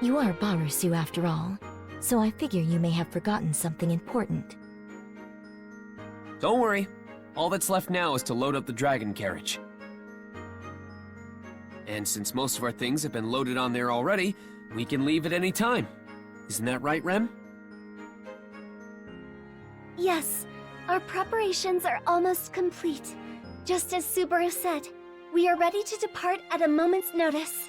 Speaker 9: You are Barusu after all, so I figure you may have forgotten something important.
Speaker 5: Don't worry. All that's left now is to load up the dragon carriage. And since most of our things have been loaded on there already, we can leave at any time. Isn't that right, Rem?
Speaker 6: Yes, our preparations are almost complete. Just as Subaru said, we are ready to depart at a moment's notice.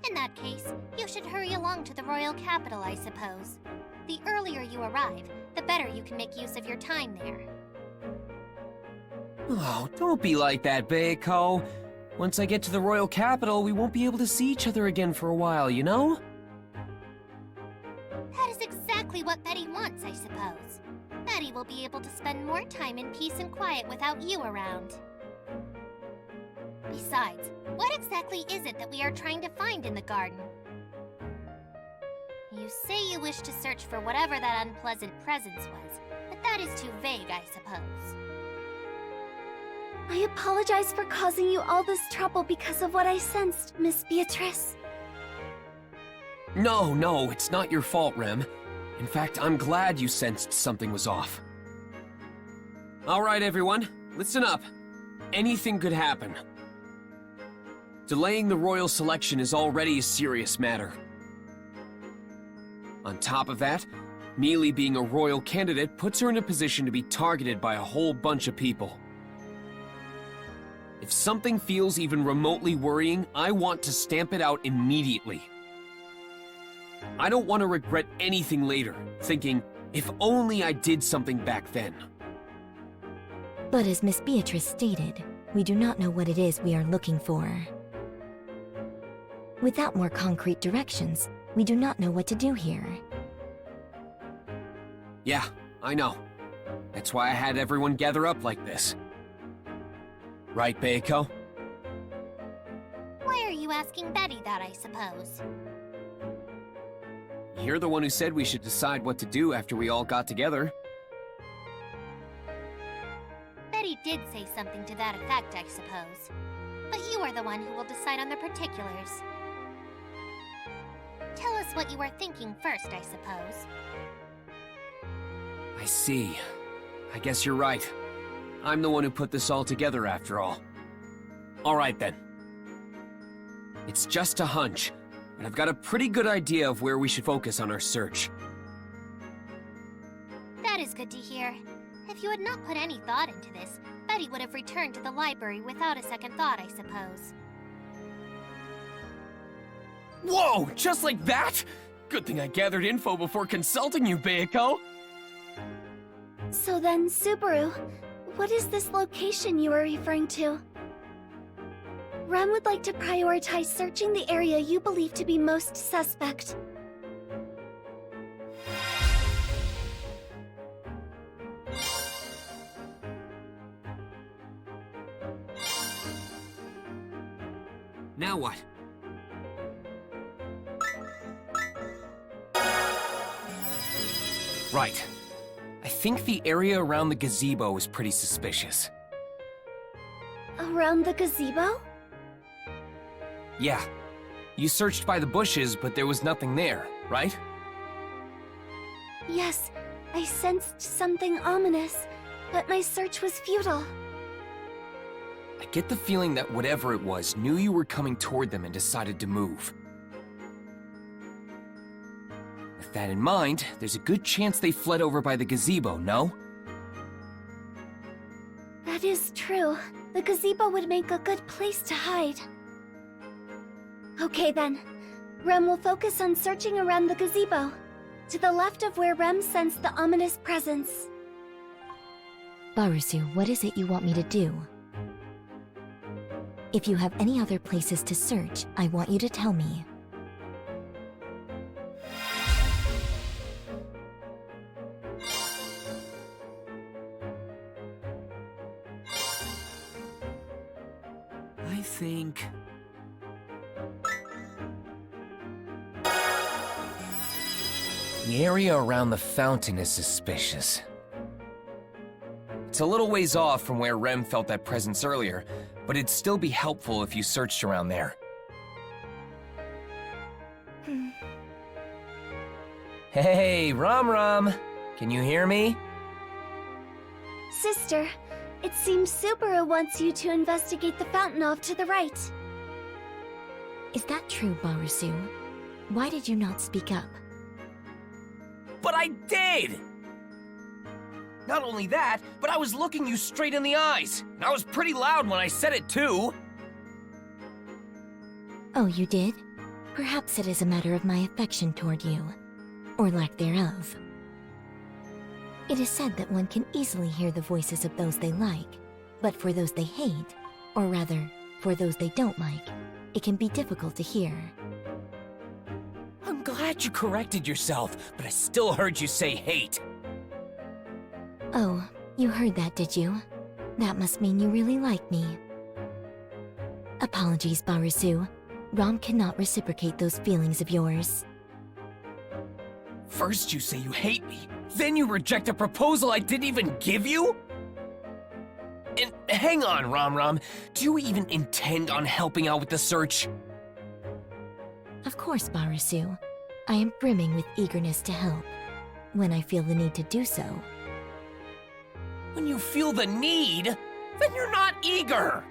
Speaker 10: In that case, you should hurry along to the royal capital, I suppose. The earlier you arrive, the better you can make use of your time there.
Speaker 5: Oh, don't be like that, Beiko. Once I get to the royal capital, we won't be able to see each other again for a while, you know?
Speaker 10: That is exactly what Betty wants, I suppose. Betty will be able to spend more time in peace and quiet without you around. Besides, what exactly is it that we are trying to find in the garden? You say you wish to search for whatever that unpleasant presence was, but that is too vague, I suppose.
Speaker 6: I apologize for causing you all this trouble because of what I sensed, Miss Beatrice.
Speaker 5: No, it's not your fault, Rem. In fact, I'm glad you sensed something was off. All right, everyone, listen up. Anything could happen. Delaying the royal selection is already a serious matter. On top of that, Mealy being a royal candidate puts her in a position to be targeted by a whole bunch of people. If something feels even remotely worrying, I want to stamp it out immediately. I don't want to regret anything later, thinking, if only I did something back then.
Speaker 9: But as Miss Beatrice stated, we do not know what it is we are looking for. Without more concrete directions, we do not know what to do here.
Speaker 5: Yeah, I know. That's why I had everyone gather up like this. Right, Beiko?
Speaker 10: Why are you asking Betty that, I suppose?
Speaker 5: You're the one who said we should decide what to do after we all got together.
Speaker 10: Betty did say something to that effect, I suppose. But you are the one who will decide on the particulars. Tell us what you are thinking first, I suppose.
Speaker 5: I see. I guess you're right. I'm the one who put this all together after all. All right then. It's just a hunch, but I've got a pretty good idea of where we should focus on our search.
Speaker 10: That is good to hear. If you had not put any thought into this, Betty would have returned to the library without a second thought, I suppose.
Speaker 5: Whoa! Just like that? Good thing I gathered info before consulting you, Beiko!
Speaker 6: So then, Subaru, what is this location you are referring to? Rem would like to prioritize searching the area you believe to be most suspect.
Speaker 5: Now what? Right. I think the area around the gazebo is pretty suspicious.
Speaker 6: Around the gazebo?
Speaker 5: Yeah. You searched by the bushes, but there was nothing there, right?
Speaker 6: Yes, I sensed something ominous, but my search was futile.
Speaker 5: I get the feeling that whatever it was knew you were coming toward them and decided to move. With that in mind, there's a good chance they fled over by the gazebo, no?
Speaker 6: That is true. The gazebo would make a good place to hide. Okay then. Rem will focus on searching around the gazebo, to the left of where Rem sensed the ominous presence.
Speaker 9: Barusu, what is it you want me to do? If you have any other places to search, I want you to tell me.
Speaker 5: I think... the area around the fountain is suspicious. It's a little ways off from where Rem felt that presence earlier, but it'd still be helpful if you searched around there. Hey, Ram. Can you hear me?
Speaker 6: Sister, it seems Subaru wants you to investigate the fountain off to the right.
Speaker 9: Is that true, Barusu? Why did you not speak up?
Speaker 5: But I did! Not only that, but I was looking you straight in the eyes. And I was pretty loud when I said it, too.
Speaker 9: Oh, you did? Perhaps it is a matter of my affection toward you. Or lack thereof. It is said that one can easily hear the voices of those they like, but for those they hate, or rather, for those they don't like, it can be difficult to hear.
Speaker 5: I'm glad you corrected yourself, but I still heard you say hate.
Speaker 9: Oh, you heard that, did you? That must mean you really like me. Apologies, Barusu. Ram cannot reciprocate those feelings of yours.
Speaker 5: First you say you hate me, then you reject a proposal I didn't even give you? And hang on, Ram, do you even intend on helping out with the search?
Speaker 9: Of course, Barusu. I am brimming with eagerness to help, when I feel the need to do so.
Speaker 5: When you feel the need, then you're not eager!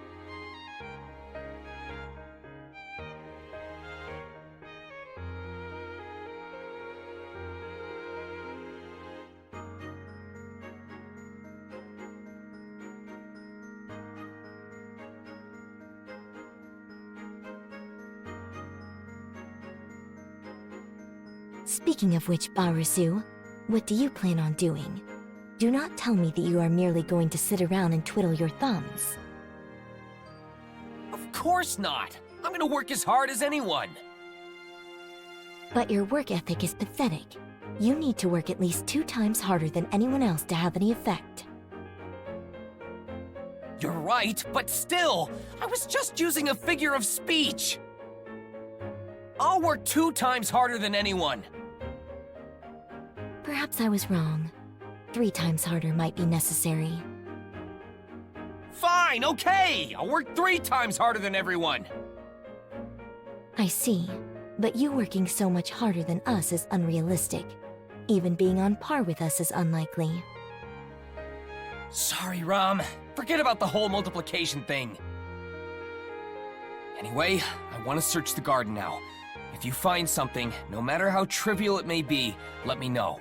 Speaker 9: Speaking of which, Barusu, what do you plan on doing? Do not tell me that you are merely going to sit around and twiddle your thumbs.
Speaker 5: Of course not! I'm gonna work as hard as anyone!
Speaker 9: But your work ethic is pathetic. You need to work at least 2 times harder than anyone else to have any effect.
Speaker 5: You're right, but still, I was just using a figure of speech! I'll work 2 times harder than anyone!
Speaker 9: Perhaps I was wrong. 3 times harder might be necessary.
Speaker 5: Fine, okay! I'll work 3 times harder than everyone!
Speaker 9: I see. But you working so much harder than us is unrealistic. Even being on par with us is unlikely.
Speaker 5: Sorry, Ram. Forget about the whole multiplication thing. Anyway, I want to search the garden now. If you find something, no matter how trivial it may be, let me know.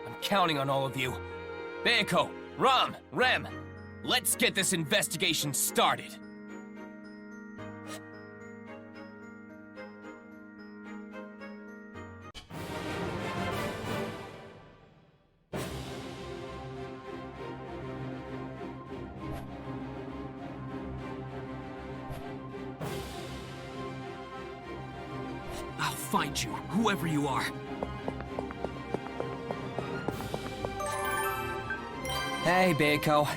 Speaker 5: I'm counting on all of you. Beiko, Ram, Rem, let's get this investigation started. I'll find you, whoever you are. Hey, Beiko.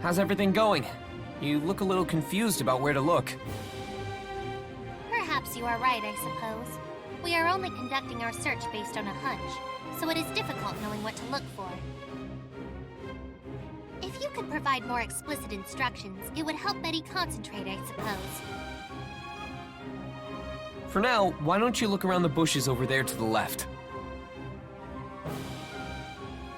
Speaker 5: How's everything going? You look a little confused about where to look.
Speaker 10: Perhaps you are right, I suppose. We are only conducting our search based on a hunch, so it is difficult knowing what to look for. If you could provide more explicit instructions, it would help Betty concentrate, I suppose.
Speaker 5: For now, why don't you look around the bushes over there to the left?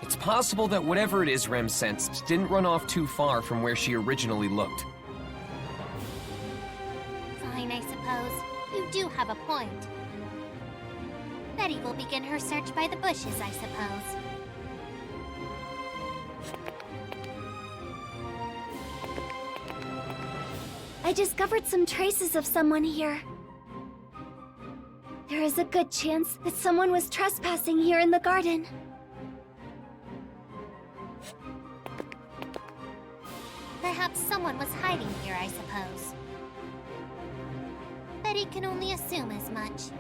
Speaker 5: It's possible that whatever it is Rem sensed didn't run off too far from where she originally looked.
Speaker 10: Fine, I suppose. You do have a point. Betty will begin her search by the bushes, I suppose.
Speaker 6: I discovered some traces of someone here. There is a good chance that someone was trespassing here in the garden.
Speaker 10: Perhaps someone was hiding here, I suppose. Betty can only assume as much.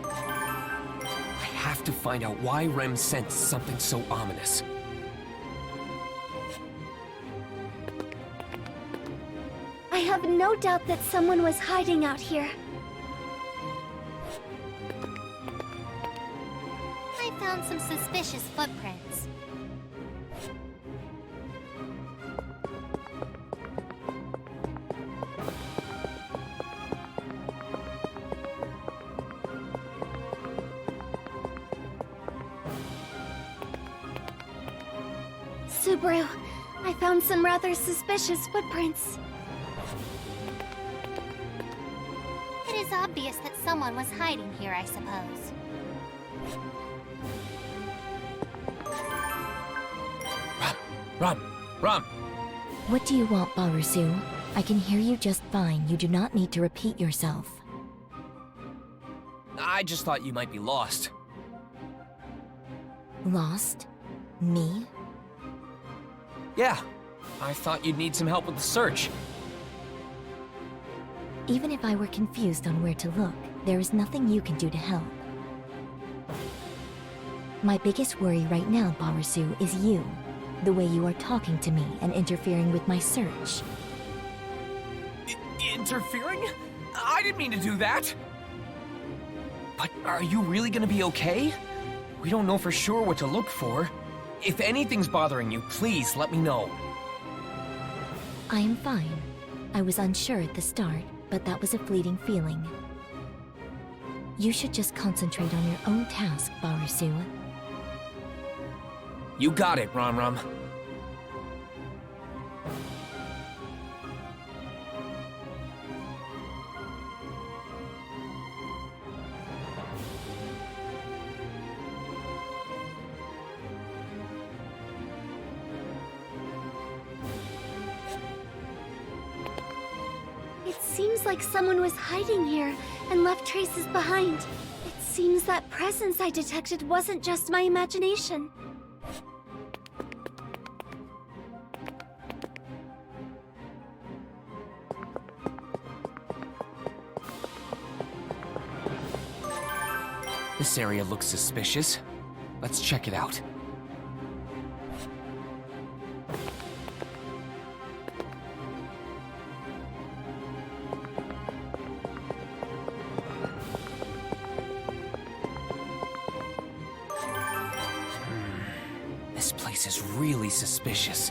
Speaker 5: I have to find out why Rem sensed something so ominous.
Speaker 6: I have no doubt that someone was hiding out here.
Speaker 10: I found some suspicious footprints.
Speaker 6: Subaru. I found some rather suspicious footprints.
Speaker 10: It is obvious that someone was hiding here, I suppose.
Speaker 5: Ram!
Speaker 9: What do you want, Barusu? I can hear you just fine. You do not need to repeat yourself.
Speaker 5: I just thought you might be lost.
Speaker 9: Lost? Me?
Speaker 5: Yeah, I thought you'd need some help with the search.
Speaker 9: Even if I were confused on where to look, there is nothing you can do to help. My biggest worry right now, Barusu, is you. The way you are talking to me and interfering with my search.
Speaker 2: Interfering? I didn't mean to do that! But are you really gonna be okay? We don't know for sure what to look for. If anything's bothering you, please let me know.
Speaker 9: I am fine. I was unsure at the start, but that was a fleeting feeling. You should just concentrate on your own task, Barusu.
Speaker 5: You got it, Ram.
Speaker 6: It seems like someone was hiding here and left traces behind. It seems that presence I detected wasn't just my imagination.
Speaker 5: This area looks suspicious. Let's check it out. This place is really suspicious.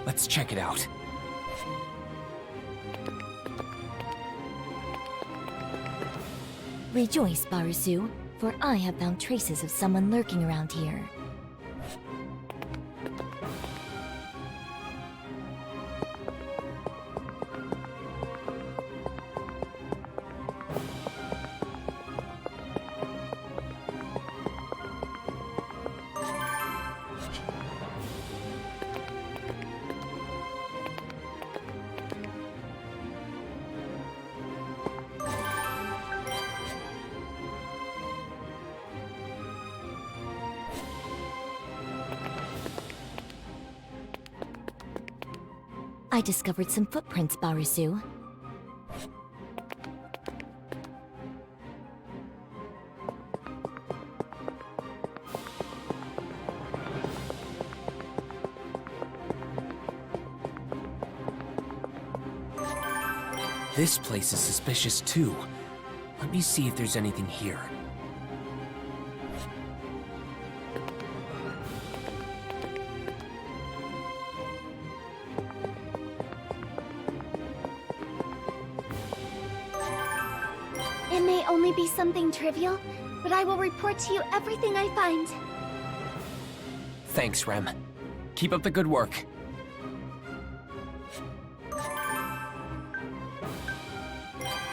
Speaker 5: Let's check it out.
Speaker 9: Rejoice, Barusu, for I have found traces of someone lurking around here. I discovered some footprints, Barusu.
Speaker 5: This place is suspicious too. Let me see if there's anything here.
Speaker 6: It may only be something trivial, but I will report to you everything I find.
Speaker 5: Thanks, Rem. Keep up the good work.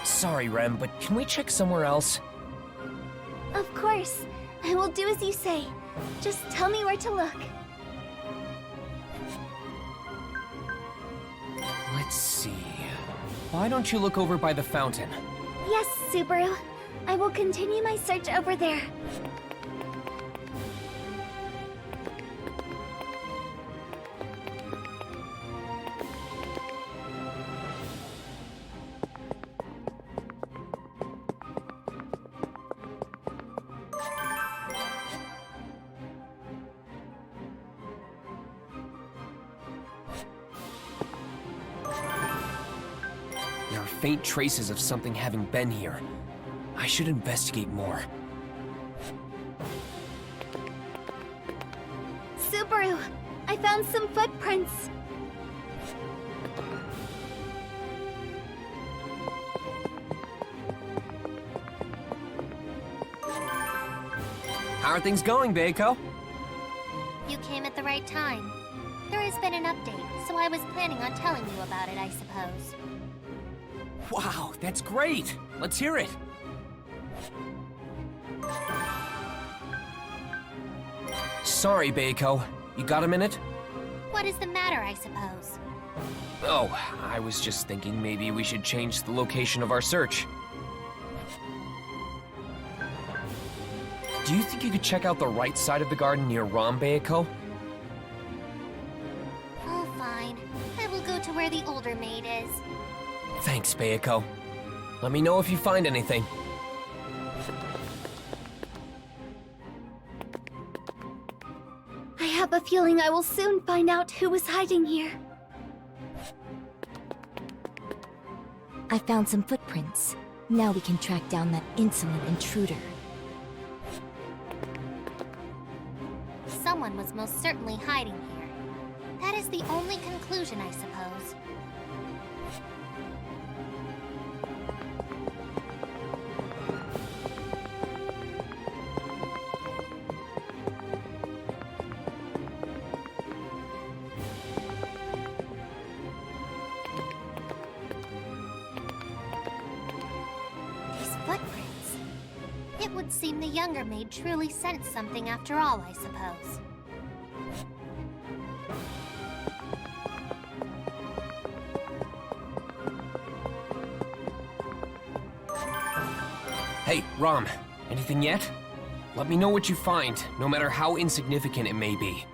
Speaker 5: Sorry, Rem, but can we check somewhere else?
Speaker 6: Of course. I will do as you say. Just tell me where to look.
Speaker 5: Let's see. Why don't you look over by the fountain?
Speaker 6: Yes, Subaru. I will continue my search over there.
Speaker 5: There are faint traces of something having been here. I should investigate more.
Speaker 6: Subaru, I found some footprints.
Speaker 5: How are things going, Beiko?
Speaker 10: You came at the right time. There has been an update, so I was planning on telling you about it, I suppose.
Speaker 2: Wow, that's great! Let's hear it!
Speaker 5: Sorry, Beiko. You got a minute?
Speaker 10: What is the matter, I suppose?
Speaker 5: Oh, I was just thinking maybe we should change the location of our search. Do you think you could check out the right side of the garden near Rom, Beiko?
Speaker 10: Oh, fine. I will go to where the older maid is.
Speaker 5: Thanks, Beiko. Let me know if you find anything.
Speaker 6: I have a feeling I will soon find out who was hiding here.
Speaker 9: I found some footprints. Now we can track down that insolent intruder.
Speaker 10: Someone was most certainly hiding here. That is the only conclusion, I suppose. These footprints. It would seem the younger maid truly sensed something after all, I suppose.
Speaker 5: Hey, Rom, anything yet? Let me know what you find, no matter how insignificant it may be.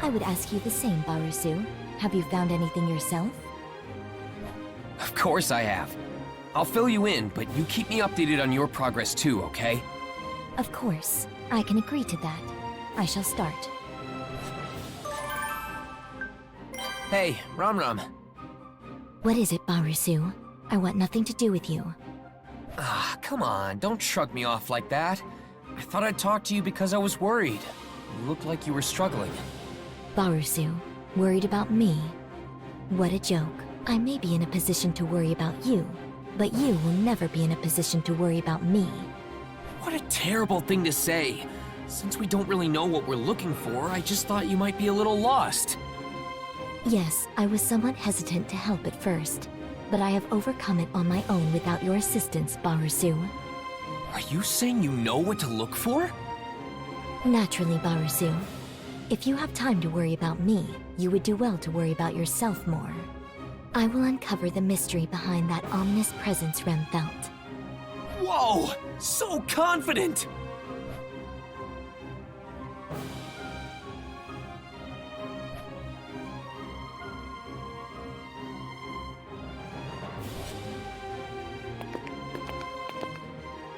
Speaker 9: I would ask you the same, Barusu. Have you found anything yourself?
Speaker 5: Of course I have. I'll fill you in, but you keep me updated on your progress too, okay?
Speaker 9: Of course. I can agree to that. I shall start.
Speaker 5: Hey, Rom.
Speaker 9: What is it, Barusu? I want nothing to do with you.
Speaker 5: Ah, come on, don't shrug me off like that. I thought I'd talk to you because I was worried. You looked like you were struggling.
Speaker 9: Barusu, worried about me? What a joke. I may be in a position to worry about you, but you will never be in a position to worry about me.
Speaker 5: What a terrible thing to say. Since we don't really know what we're looking for, I just thought you might be a little lost.
Speaker 9: Yes, I was somewhat hesitant to help at first, but I have overcome it on my own without your assistance, Barusu.
Speaker 5: Are you saying you know what to look for?
Speaker 9: Naturally, Barusu. If you have time to worry about me, you would do well to worry about yourself more. I will uncover the mystery behind that ominous presence Rem felt.
Speaker 5: Whoa! So confident!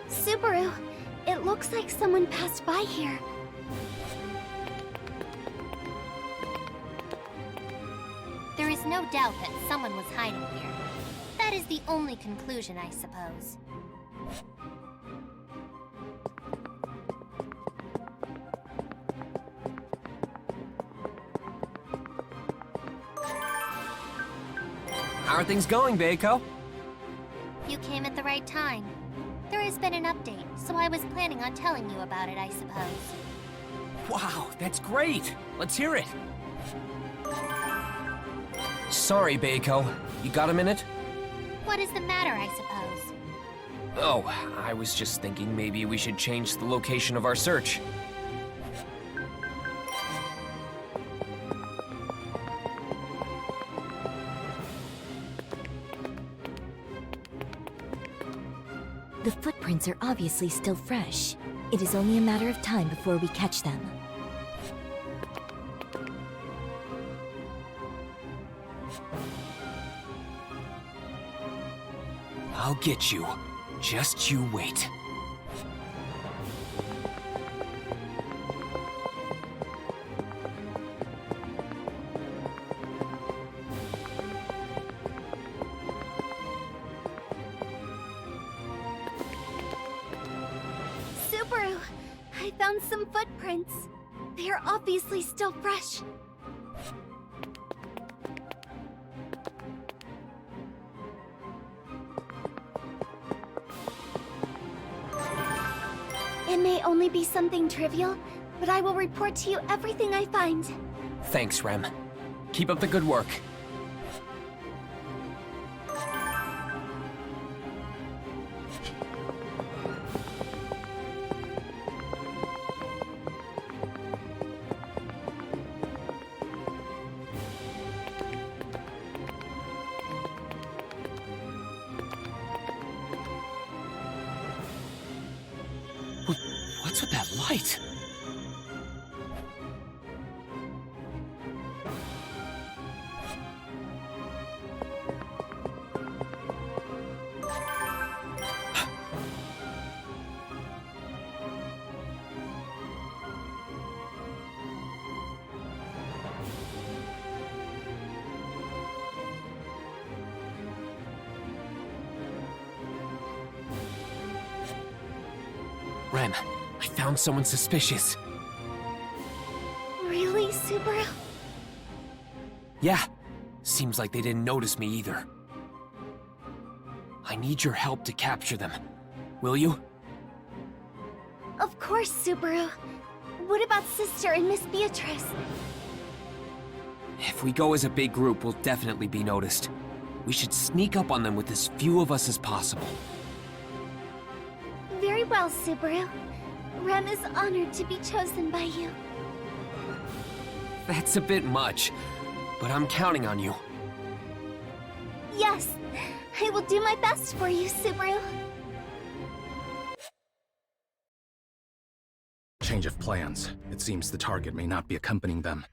Speaker 6: Subaru, it looks like someone passed by here.
Speaker 10: There is no doubt that someone was hiding here. That is the only conclusion, I suppose.
Speaker 5: How are things going, Beiko?
Speaker 10: You came at the right time. There has been an update, so I was planning on telling you about it, I suppose.
Speaker 2: Wow, that's great! Let's hear it!
Speaker 5: Sorry, Beiko. You got a minute?
Speaker 10: What is the matter, I suppose?
Speaker 5: Oh, I was just thinking maybe we should change the location of our search.
Speaker 9: The footprints are obviously still fresh. It is only a matter of time before we catch them.
Speaker 5: I'll get you. Just you wait.
Speaker 6: Subaru, I found some footprints. They are obviously still fresh. It may only be something trivial, but I will report to you everything I find.
Speaker 5: Thanks, Rem.
Speaker 2: Keep up the good work.
Speaker 5: What's with that light? Rem, I found someone suspicious.
Speaker 6: Really, Subaru?
Speaker 5: Yeah, seems like they didn't notice me either. I need your help to capture them. Will you?
Speaker 6: Of course, Subaru. What about Sister and Miss Beatrice?
Speaker 5: If we go as a big group, we'll definitely be noticed. We should sneak up on them with as few of us as possible.
Speaker 6: Very well, Subaru. Rem is honored to be chosen by you.
Speaker 5: That's a bit much, but I'm counting on you.
Speaker 6: Yes, I will do my best for you, Subaru.
Speaker 3: Change of plans. It seems the target may not be accompanying them.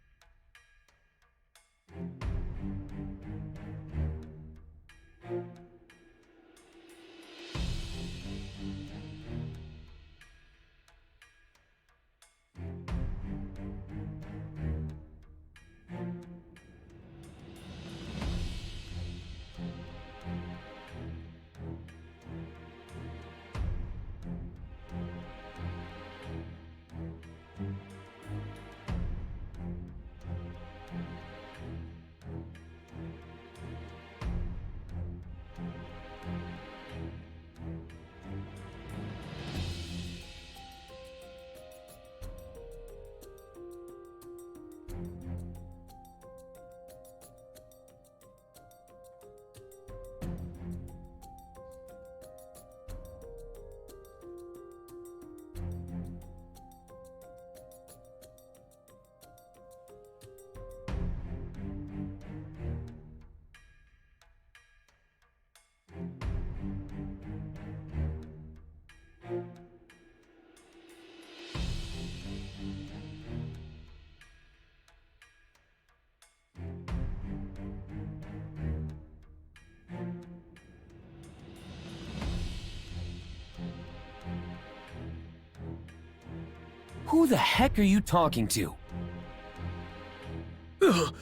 Speaker 5: Who the heck are you talking to? Ugh.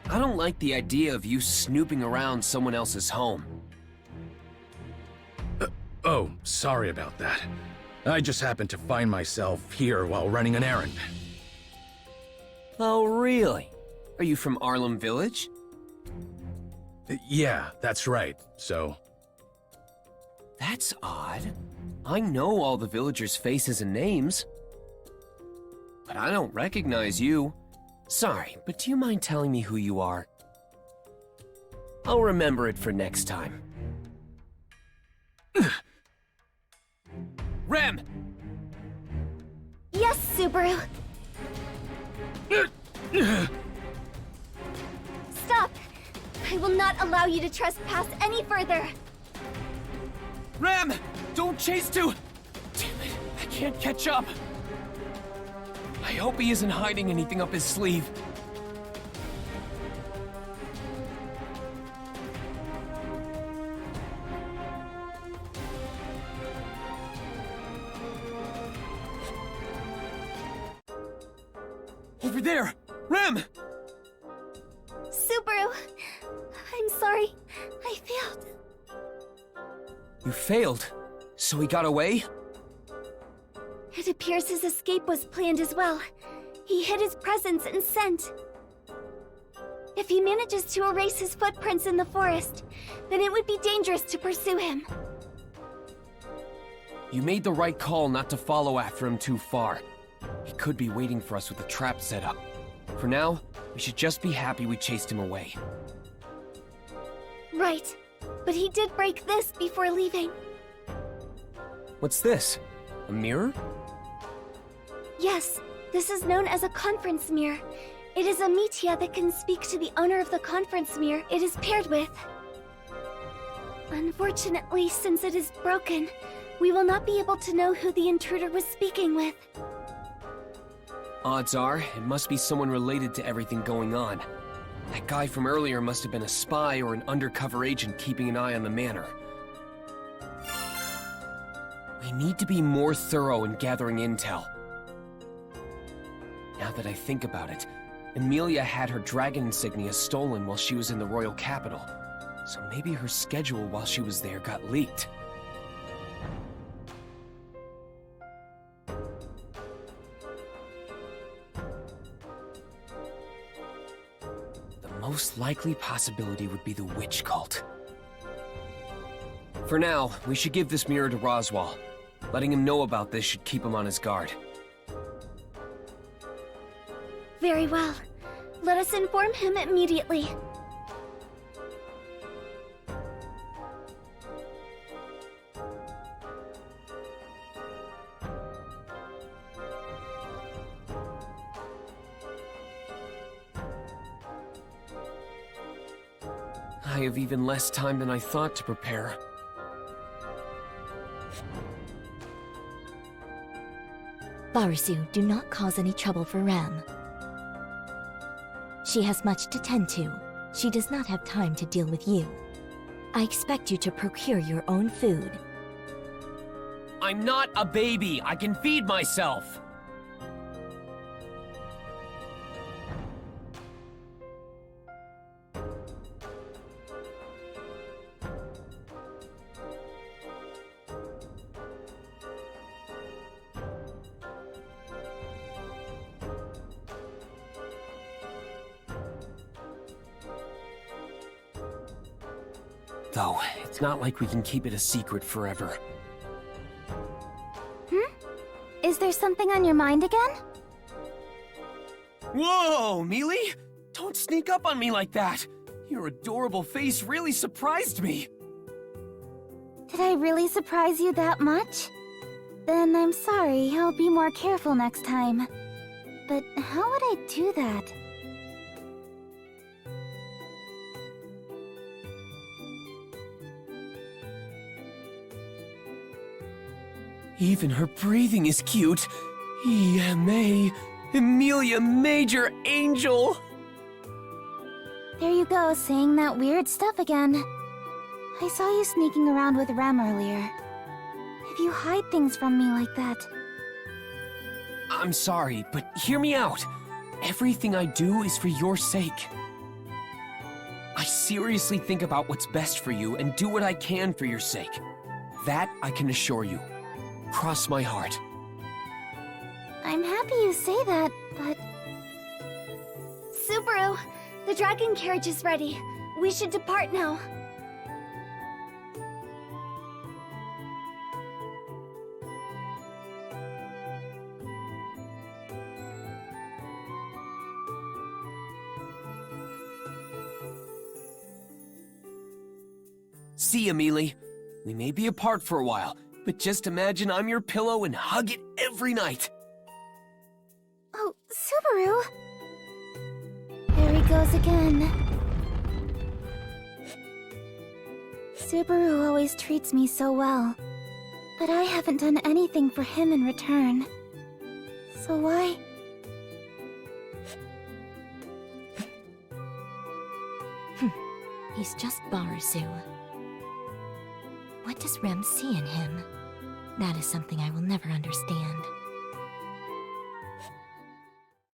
Speaker 5: I don't like the idea of you snooping around someone else's home.
Speaker 3: Oh, sorry about that. I just happened to find myself here while running an errand.
Speaker 5: Oh, really? Are you from Arlem Village?
Speaker 3: Yeah, that's right. So,
Speaker 5: That's odd. I know all the villagers' faces and names. But I don't recognize you. Sorry, but do you mind telling me who you are? I'll remember it for next time. Rem!
Speaker 6: Yes, Subaru. Stop! I will not allow you to trespass any further.
Speaker 2: Rem! Don't chase too... Damn it, I can't catch up. I hope he isn't hiding anything up his sleeve. Over there! Rem!
Speaker 6: Subaru, I'm sorry. I failed.
Speaker 5: You failed, so he got away?
Speaker 6: It appears his escape was planned as well. He hid his presence and scent. If he manages to erase his footprints in the forest, then it would be dangerous to pursue him.
Speaker 5: You made the right call not to follow after him too far. He could be waiting for us with a trap set up. For now, we should just be happy we chased him away.
Speaker 6: Right. But he did break this before leaving.
Speaker 5: What's this? A mirror?
Speaker 6: Yes, this is known as a conference mirror. It is a media that can speak to the owner of the conference mirror it is paired with. Unfortunately, since it is broken, we will not be able to know who the intruder was speaking with.
Speaker 5: Odds are, it must be someone related to everything going on. That guy from earlier must have been a spy or an undercover agent keeping an eye on the manor. We need to be more thorough in gathering intel. Now that I think about it, Emilia had her dragon insignia stolen while she was in the royal capital. So maybe her schedule while she was there got leaked. The most likely possibility would be the witch cult. For now, we should give this mirror to Roswaal. Letting him know about this should keep him on his guard.
Speaker 6: Very well. Let us inform him immediately.
Speaker 5: I have even less time than I thought to prepare.
Speaker 9: Barisu, do not cause any trouble for Ram. She has much to tend to. She does not have time to deal with you. I expect you to procure your own food.
Speaker 5: I'm not a baby! I can feed myself! Though, it's not like we can keep it a secret forever.
Speaker 6: Is there something on your mind again?
Speaker 5: Whoa, Mealy! Don't sneak up on me like that! Your adorable face really surprised me!
Speaker 6: Did I really surprise you that much? Then I'm sorry, I'll be more careful next time. But how would I do that?
Speaker 5: Even her breathing is cute. E-M-A, Emilia Major Angel!
Speaker 6: There you go, saying that weird stuff again. I saw you sneaking around with Rem earlier. If you hide things from me like that...
Speaker 5: I'm sorry, but hear me out. Everything I do is for your sake. I seriously think about what's best for you and do what I can for your sake. That I can assure you. Cross my heart.
Speaker 6: I'm happy you say that, but... Subaru, the dragon carriage is ready. We should depart now.
Speaker 5: See, Emilia, we may be apart for a while, but just imagine I'm your pillow and hug it every night.
Speaker 6: Oh, Subaru! There he goes again. Subaru always treats me so well, but I haven't done anything for him in return. So why...
Speaker 9: He's just Barisu. What does Rem see in him? That is something I will never understand.